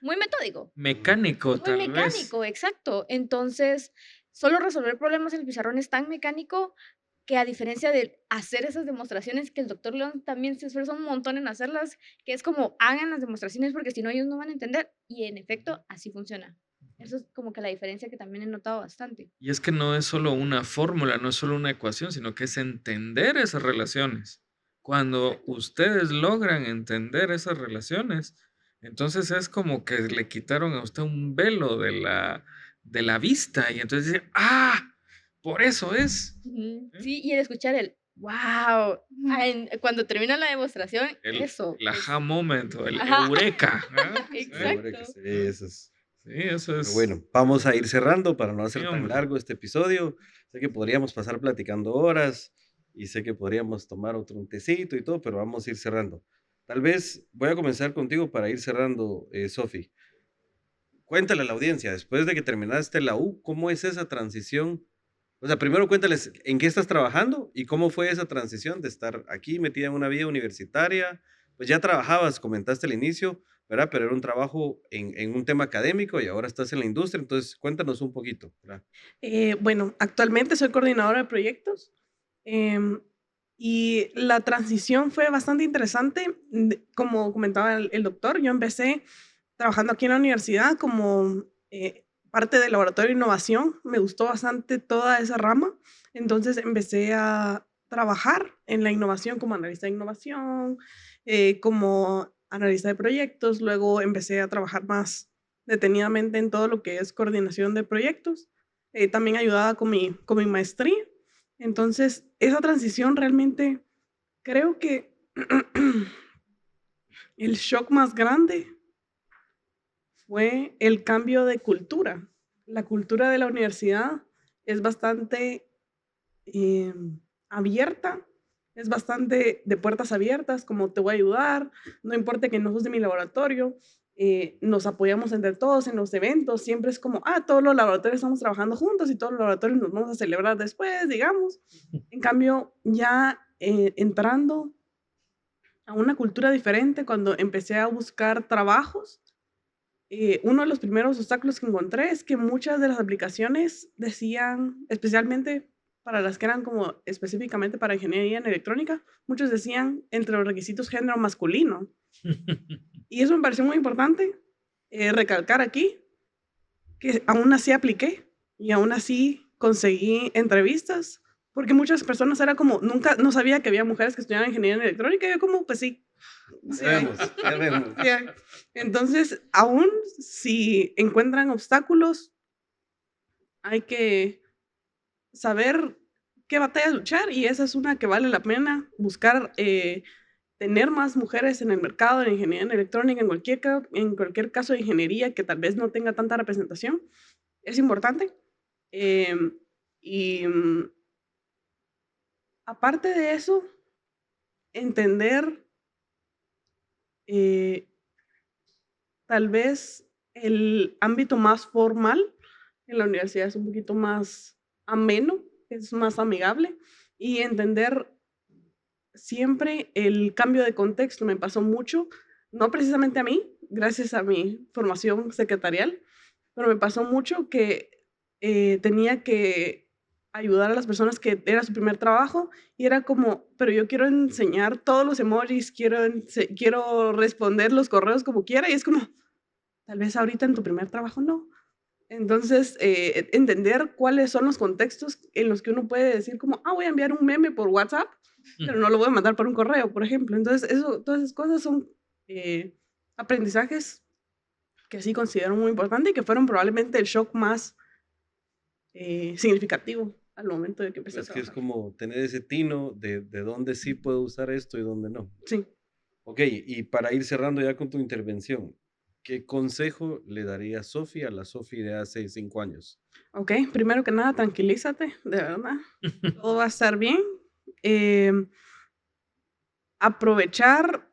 muy metódico. Mecánico, Muy tal vez. mecánico, exacto. Entonces, solo resolver problemas en el pizarrón es tan mecánico que a diferencia de hacer esas demostraciones, que el doctor León también se esfuerza un montón en hacerlas, que es como hagan las demostraciones porque si no ellos no van a entender. Y en efecto, así funciona. Eso es como que la diferencia que también he notado bastante. Y es que no es solo una fórmula, no es solo una ecuación, sino que es entender esas relaciones. Cuando ustedes logran entender esas relaciones, entonces es como que le quitaron a usted un velo de la vista y entonces dice, por eso es. Ujú. Sí, y el escuchar ¡Wow! Cuando termina la demostración, El eso. aha moment o el Ajá. eureka. ¿ah? Exacto. Sí, eso es. Sí, eso Pero es. bueno, vamos a ir cerrando para no Sí, hacer tan hombre. largo este episodio. Sé que podríamos pasar platicando horas y sé que podríamos tomar otro un tecito y todo, pero vamos a ir cerrando. Tal vez voy a comenzar contigo para ir cerrando, Sofi. Cuéntale a la audiencia, después de que terminaste la U, ¿cómo es esa transición? O sea, primero cuéntales en qué estás trabajando y cómo fue esa transición de estar aquí metida en una vida universitaria. Pues ya trabajabas, comentaste al inicio, ¿verdad? Pero era un trabajo en un tema académico y ahora estás en la industria, entonces cuéntanos un poquito, ¿verdad? Bueno, actualmente soy coordinadora de proyectos, em, y la transición fue bastante interesante. Como comentaba el doctor, yo empecé trabajando aquí en la universidad como parte del laboratorio de innovación. Me gustó bastante toda esa rama, entonces empecé a trabajar en la innovación como analista de innovación, como analista de proyectos. Luego empecé a trabajar más detenidamente en todo lo que es coordinación de proyectos. También ayudaba con mi maestría. Entonces, esa transición realmente creo que el shock más grande fue el cambio de cultura. La cultura de la universidad es bastante abierta, es bastante de puertas abiertas, como te voy a ayudar, no importa que no sos de mi laboratorio, nos apoyamos entre todos en los eventos, siempre es como, todos los laboratorios estamos trabajando juntos y todos los laboratorios nos vamos a celebrar después, digamos. En cambio, ya entrando a una cultura diferente, cuando empecé a buscar trabajos, uno de los primeros obstáculos que encontré es que muchas de las aplicaciones decían, especialmente para las que eran como específicamente para ingeniería en electrónica, muchos decían entre los requisitos género masculino. Y eso me pareció muy importante recalcar aquí, que aún así apliqué y aún así conseguí entrevistas, porque muchas personas era como, nunca, no sabía que había mujeres que estudiaban ingeniería en electrónica, y yo como, pues sí. Sí hay. Ya vemos. Sí hay. Entonces, aún si encuentran obstáculos, hay que saber qué batallas luchar, y esa es una que vale la pena buscar, tener más mujeres en el mercado de ingeniería en electrónica, en cualquier caso de ingeniería que tal vez no tenga tanta representación, es importante. Em, y aparte de eso, entender eh, tal vez el ámbito más formal en la universidad es un poquito más ameno, es más amigable, y entender siempre el cambio de contexto. Me pasó mucho, no precisamente a mí, gracias a mi formación secretarial, pero me pasó mucho que tenía que ayudar a las personas que era su primer trabajo y era como, pero yo quiero enseñar todos los emojis, quiero responder los correos como quiera, y es como, tal vez ahorita en tu primer trabajo no. Entonces, entender cuáles son los contextos en los que uno puede decir como, voy a enviar un meme por WhatsApp, pero no lo voy a mandar por un correo, por ejemplo. Entonces, todas esas cosas son aprendizajes que sí considero muy importantes y que fueron probablemente el shock más significativo al momento de que empecé a Pues que es trabajar. como tener ese tino de dónde sí puedo usar esto y dónde no. Sí. Ok, y para ir cerrando ya con tu intervención, ¿qué consejo le daría Sofi a la Sofi de hace 5 años? Ok, primero que nada, tranquilízate, de verdad. Todo va a estar bien. Em, aprovechar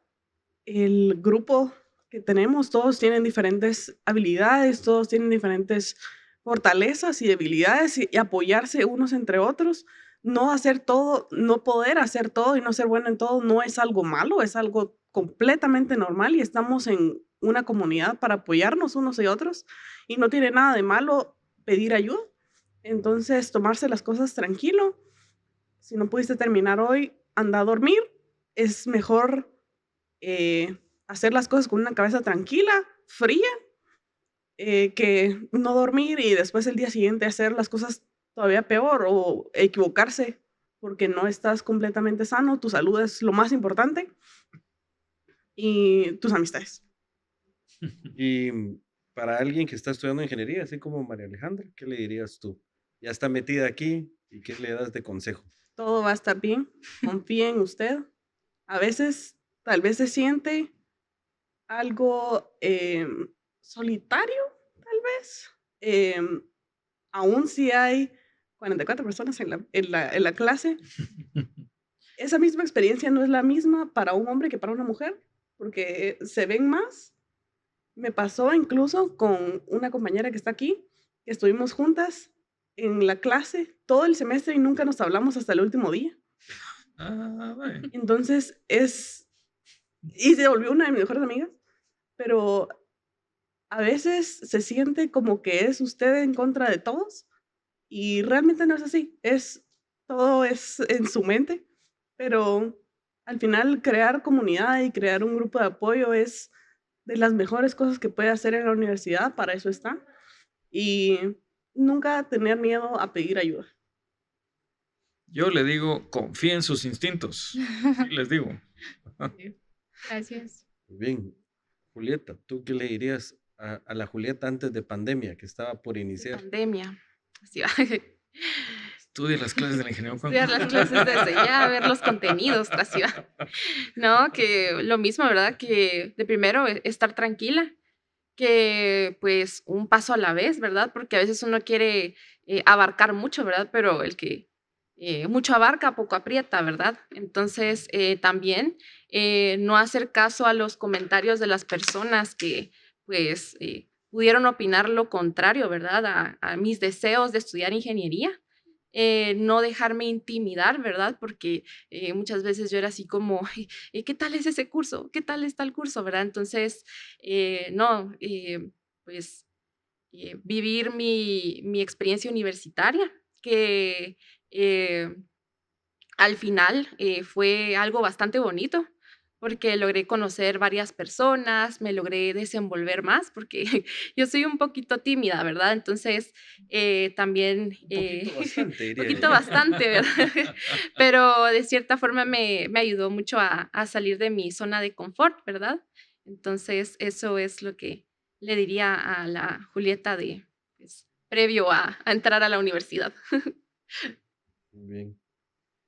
el grupo que tenemos, todos tienen diferentes habilidades, todos tienen diferentes fortalezas y debilidades, y apoyarse unos entre otros. No hacer todo, no poder hacer todo y no ser bueno en todo no es algo malo, es algo completamente normal, y estamos en una comunidad para apoyarnos unos y otros, y no tiene nada de malo pedir ayuda. Entonces, tomarse las cosas tranquilo. Si no pudiste terminar hoy, anda a dormir. Es mejor hacer las cosas con una cabeza tranquila, fría, que no dormir y después el día siguiente hacer las cosas todavía peor o equivocarse porque no estás completamente sano. Tu salud es lo más importante, y tus amistades. Y para alguien que está estudiando ingeniería, así como María Alejandra, ¿qué le dirías tú? Ya está metida aquí y ¿qué le das de consejo? todo va a estar bien, confíe en usted. A veces, tal vez se siente algo solitario, tal vez. Aún si hay 44 personas en la clase, esa misma experiencia no es la misma para un hombre que para una mujer, porque se ven más. Me pasó incluso con una compañera que está aquí, que estuvimos juntas en la clase todo el semestre y nunca nos hablamos hasta el último día. Bueno. Entonces y se volvió una de mis mejores amigas, pero a veces se siente como que es usted en contra de todos y realmente no es así, todo es en su mente, pero al final crear comunidad y crear un grupo de apoyo es de las mejores cosas que puede hacer en la universidad, para eso está, y nunca tener miedo a pedir ayuda. Yo le digo, confía en sus instintos. Sí, les digo. Gracias. Muy bien. Julieta, ¿tú qué le dirías a la Julieta antes de pandemia, que estaba por De iniciar? pandemia. Así va. Estudia las clases de la ingeniería. Estudiar las clases desde ya, ver los contenidos, así va. No, que lo mismo, ¿verdad? Que de primero estar tranquila, que pues un paso a la vez, ¿verdad? Porque a veces uno quiere abarcar mucho, ¿verdad? Pero el que mucho abarca, poco aprieta, ¿verdad? Entonces, también no hacer caso a los comentarios de las personas que pues pudieron opinar lo contrario, ¿verdad? A mis deseos de estudiar ingeniería. No dejarme intimidar, ¿verdad? Porque muchas veces yo era así como, ¿qué tal es ese curso? ¿Qué tal está el curso? ¿Verdad? Entonces, no, pues vivir mi experiencia universitaria, que al final fue algo bastante bonito, porque logré conocer varias personas, me logré desenvolver más, porque yo soy un poquito tímida, ¿verdad? Entonces, también... Un poquito bastante, diría poquito yo. bastante, ¿verdad? Pero de cierta forma me ayudó mucho a salir de mi zona de confort, ¿verdad? Entonces, eso es lo que le diría a la Julieta de, pues, previo a entrar a la universidad. Muy bien.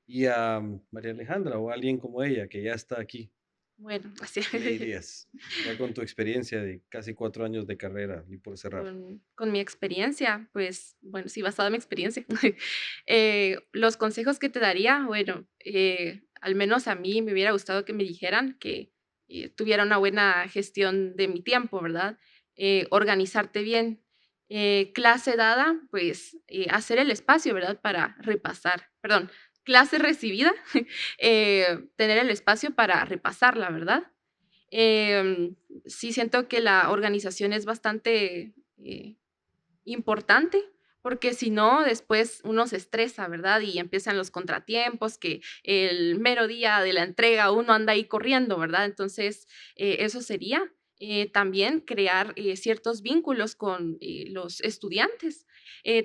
Y a María Alejandra o alguien como ella que ya está aquí, Bueno, así. ¿qué le dirías? Ya con tu experiencia de casi 4 años de carrera y por cerrar. Con mi experiencia, pues, bueno, sí, basada en mi experiencia. Los consejos que te daría, bueno, al menos a mí me hubiera gustado que me dijeran que tuviera una buena gestión de mi tiempo, ¿verdad? Organizarte bien. Clase dada, pues, hacer el espacio, ¿verdad? Para repasar, perdón, clase recibida, tener el espacio para repasarla, ¿verdad? Em, sí siento que la organización es bastante importante, porque si no, después uno se estresa, ¿verdad? Y empiezan los contratiempos, que el mero día de la entrega uno anda ahí corriendo, ¿verdad? Entonces, eso sería. También crear ciertos vínculos con los estudiantes,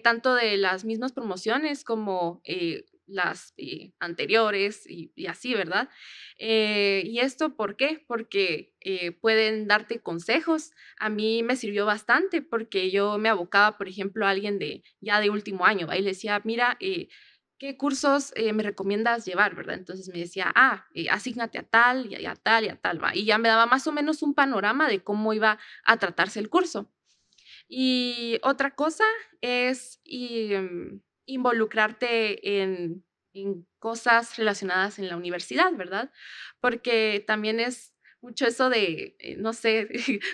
tanto de las mismas promociones como las anteriores y así, ¿verdad? ¿Y esto por qué? Porque pueden darte consejos. A mí me sirvió bastante porque yo me abocaba, por ejemplo, a alguien ya de último año, ¿va? Y le decía, mira, ¿qué cursos me recomiendas llevar, verdad? Entonces me decía, asígnate a tal y a tal y a tal, ¿va? Y ya me daba más o menos un panorama de cómo iba a tratarse el curso. Y otra cosa es involucrarte en cosas relacionadas en la universidad, ¿verdad? Porque también es mucho eso de, no sé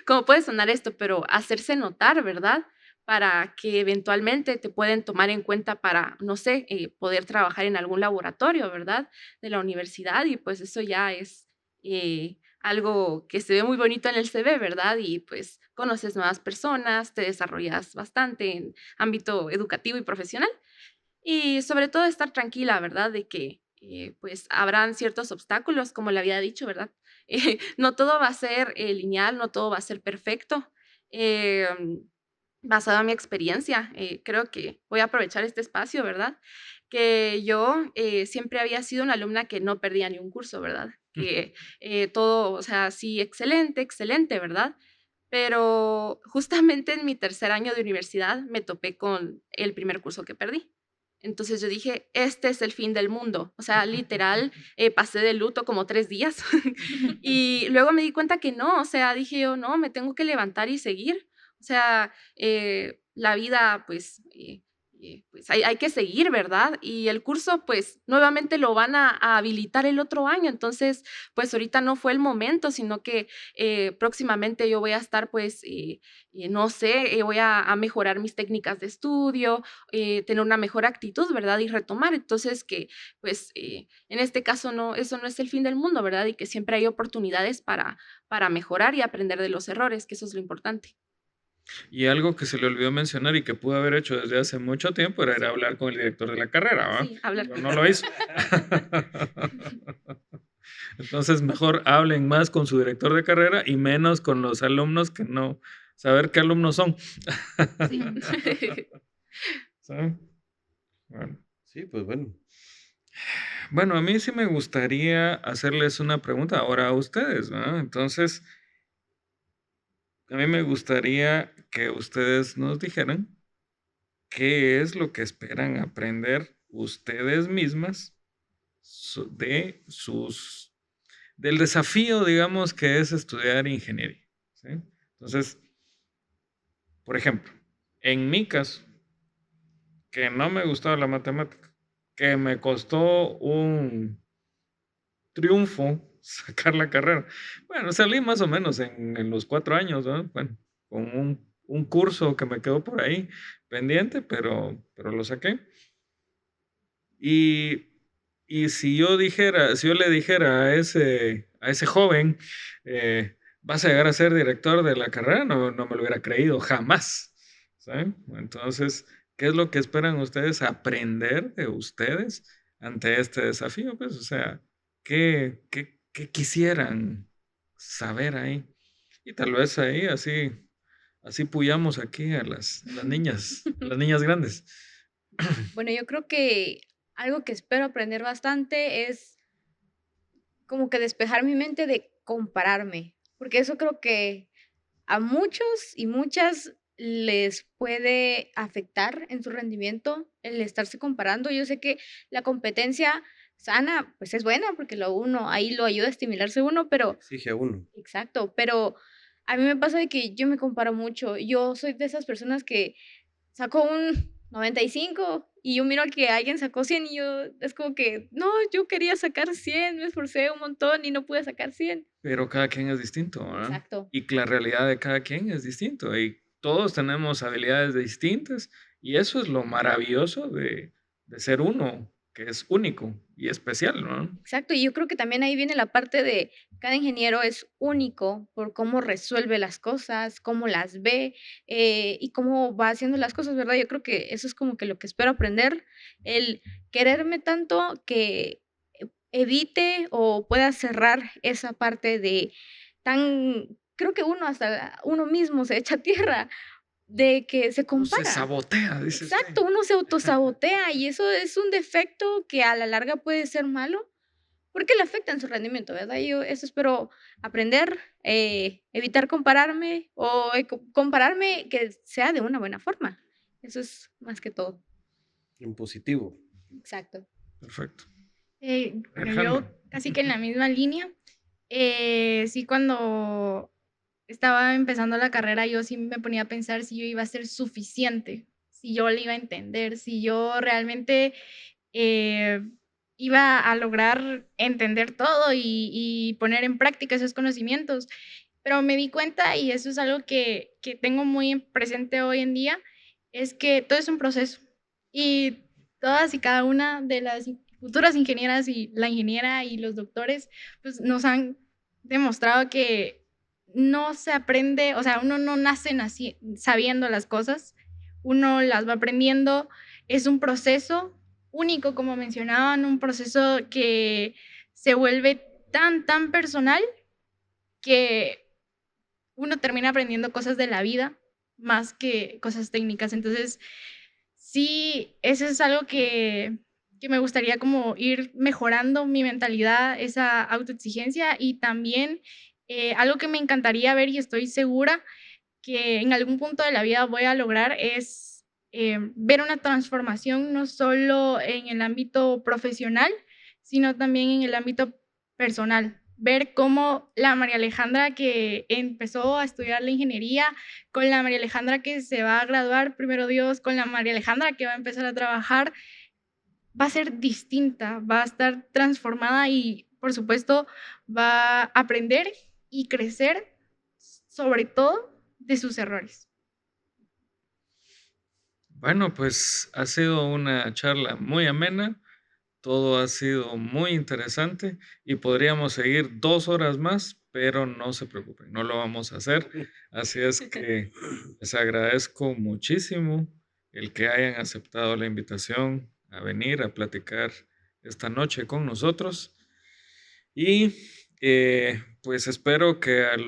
cómo puede sonar esto, pero hacerse notar, ¿verdad? Para que eventualmente te pueden tomar en cuenta para, no sé, poder trabajar en algún laboratorio, ¿verdad? De la universidad y pues eso ya es algo que se ve muy bonito en el CV, ¿verdad? Y pues conoces nuevas personas, te desarrollas bastante en ámbito educativo y profesional. Y sobre todo estar tranquila, ¿verdad? De que pues habrán ciertos obstáculos, como le había dicho, ¿verdad? No todo va a ser lineal, no todo va a ser perfecto. Basado en mi experiencia, creo que voy a aprovechar este espacio, ¿verdad? Que yo siempre había sido una alumna que no perdía ni un curso, ¿verdad? Que todo, o sea, sí, excelente, excelente, ¿verdad? Pero justamente en mi tercer año de universidad me topé con el primer curso que perdí. Entonces yo dije, este es el fin del mundo. O sea, literal, pasé de luto como 3 días. Y luego me di cuenta que no, o sea, dije yo, no, me tengo que levantar y seguir. O sea, la vida, pues hay que seguir, ¿verdad? Y el curso, pues nuevamente lo van a habilitar el otro año. Entonces, pues ahorita no fue el momento, sino que próximamente yo voy a estar, no sé, voy a mejorar mis técnicas de estudio, tener una mejor actitud, ¿verdad? Y retomar. Entonces, en este caso no, eso no es el fin del mundo, ¿verdad? Y que siempre hay oportunidades para mejorar y aprender de los errores, que eso es lo importante. Y algo que se le olvidó mencionar y que pudo haber hecho desde hace mucho tiempo era ir a hablar con el director de la carrera, ¿va? Sí, hablar Pero con no lo hizo. Entonces, mejor hablen más con su director de carrera y menos con los alumnos que no saber qué alumnos son. Sí. ¿Saben? Bueno. Sí, pues bueno. Bueno, a mí sí me gustaría hacerles una pregunta ahora a ustedes, ¿no? Entonces, a mí me gustaría que ustedes nos dijeran qué es lo que esperan aprender ustedes mismas del desafío, digamos, que es estudiar ingeniería, ¿sí? Entonces, por ejemplo, en mi caso, que no me gustaba la matemática, que me costó un triunfo sacar la carrera. Bueno, salí más o menos en los 4 años, ¿no? Bueno, con un curso que me quedó por ahí pendiente, pero lo saqué. Y, y si yo le dijera a ese joven, vas a llegar a ser director de la carrera, no me lo hubiera creído jamás, ¿saben? Entonces, ¿qué es lo que esperan ustedes aprender de ustedes ante este desafío? Pues, o sea, ¿qué quisieran saber ahí? Y tal vez ahí así puyamos aquí a las niñas grandes. Bueno, yo creo que algo que espero aprender bastante es como que despejar mi mente de compararme, porque eso creo que a muchos y muchas les puede afectar en su rendimiento el estarse comparando. Yo sé que la competencia sana, pues es buena porque ahí lo ayuda a estimularse uno, pero Exige a uno. exacto, pero a mí me pasa de que yo me comparo mucho. Yo soy de esas personas que sacó un 95 y yo miro que alguien sacó 100 y yo es como que, no, yo quería sacar 100, me esforcé un montón y no pude sacar 100. Pero cada quien es distinto, ¿verdad? Exacto. Y que la realidad de cada quien es distinto. Y todos tenemos habilidades distintas. Y eso es lo maravilloso de ser uno, que es único y especial, ¿no? Exacto, y yo creo que también ahí viene la parte de cada ingeniero es único por cómo resuelve las cosas, cómo las ve y cómo va haciendo las cosas, ¿verdad? Yo creo que eso es como que lo que espero aprender, el quererme tanto que evite o pueda cerrar esa parte de creo que hasta uno mismo se echa tierra de que se Uno se compara. sabotea, dice usted. Exacto, uno se autosabotea y eso es un defecto que a la larga puede ser malo porque le afecta en su rendimiento, ¿verdad? Yo eso espero aprender, evitar compararme o compararme que sea de una buena forma. Eso es más que todo. En positivo. Exacto. Perfecto. Bueno, yo casi que en la misma línea. Sí, cuando estaba empezando la carrera, yo sí me ponía a pensar si yo iba a ser suficiente, si yo le iba a entender, si yo realmente iba a lograr entender todo y poner en práctica esos conocimientos. Pero me di cuenta, y eso es algo que tengo muy presente hoy en día, es que todo es un proceso. Y todas y cada una de las futuras ingenieras y la ingeniera y los doctores, pues nos han demostrado que no se aprende, o sea, uno no nace sabiendo las cosas, uno las va aprendiendo, es un proceso único, como mencionaban, un proceso que se vuelve tan personal que uno termina aprendiendo cosas de la vida más que cosas técnicas. Entonces, sí, eso es algo que me gustaría como ir mejorando mi mentalidad, esa autoexigencia y también algo que me encantaría ver y estoy segura que en algún punto de la vida voy a lograr es ver una transformación no solo en el ámbito profesional, sino también en el ámbito personal. Ver cómo la María Alejandra que empezó a estudiar la ingeniería, con la María Alejandra que se va a graduar, primero Dios, con la María Alejandra que va a empezar a trabajar, va a ser distinta, va a estar transformada y, por supuesto, va a aprender y crecer, sobre todo, de sus errores. Bueno, pues ha sido una charla muy amena, todo ha sido muy interesante y podríamos seguir 2 horas más, pero no se preocupen, no lo vamos a hacer. Así es que les agradezco muchísimo el que hayan aceptado la invitación a venir a platicar esta noche con nosotros y pues espero que al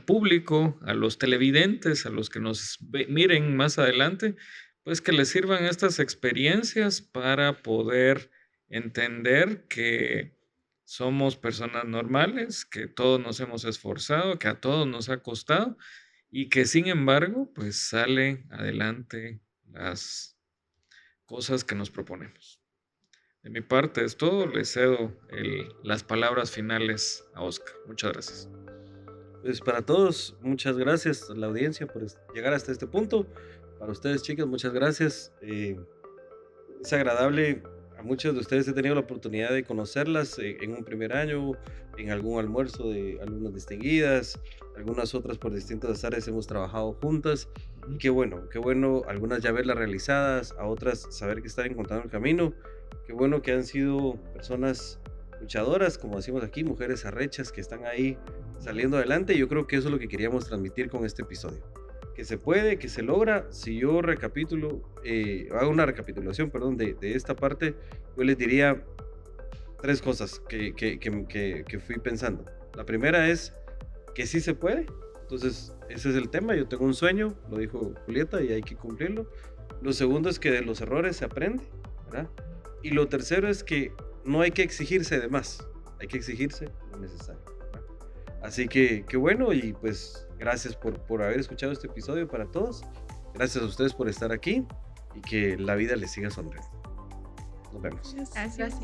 público, a los televidentes, a los que nos miren más adelante, pues que les sirvan estas experiencias para poder entender que somos personas normales, que todos nos hemos esforzado, que a todos nos ha costado y que sin embargo, pues salen adelante las cosas que nos proponemos. De mi parte es todo, le cedo las palabras finales a Oscar. Muchas gracias. Pues para todos, muchas gracias a la audiencia por llegar hasta este punto. Para ustedes, chicas, muchas gracias. Es agradable, a muchos de ustedes he tenido la oportunidad de conocerlas en un primer año, en algún almuerzo de alumnas distinguidas, algunas otras por distintas áreas hemos trabajado juntas. Y qué bueno, algunas ya verlas realizadas, a otras saber que están encontrando el camino. Qué bueno que han sido personas luchadoras, como decimos aquí, mujeres arrechas que están ahí saliendo adelante. Yo creo que eso es lo que queríamos transmitir con este episodio. Que se puede, que se logra. Si yo hago una recapitulación, de esta parte, yo les diría 3 cosas que fui pensando. La primera es que sí se puede. Entonces, ese es el tema. Yo tengo un sueño, lo dijo Julieta, y hay que cumplirlo. Lo segundo es que de los errores se aprende, ¿verdad? Y lo tercero es que no hay que exigirse de más, hay que exigirse lo necesario, ¿verdad? Así que qué bueno, y pues gracias por haber escuchado este episodio para todos. Gracias a ustedes por estar aquí y que la vida les siga sonriendo. Nos vemos. Gracias. Gracias.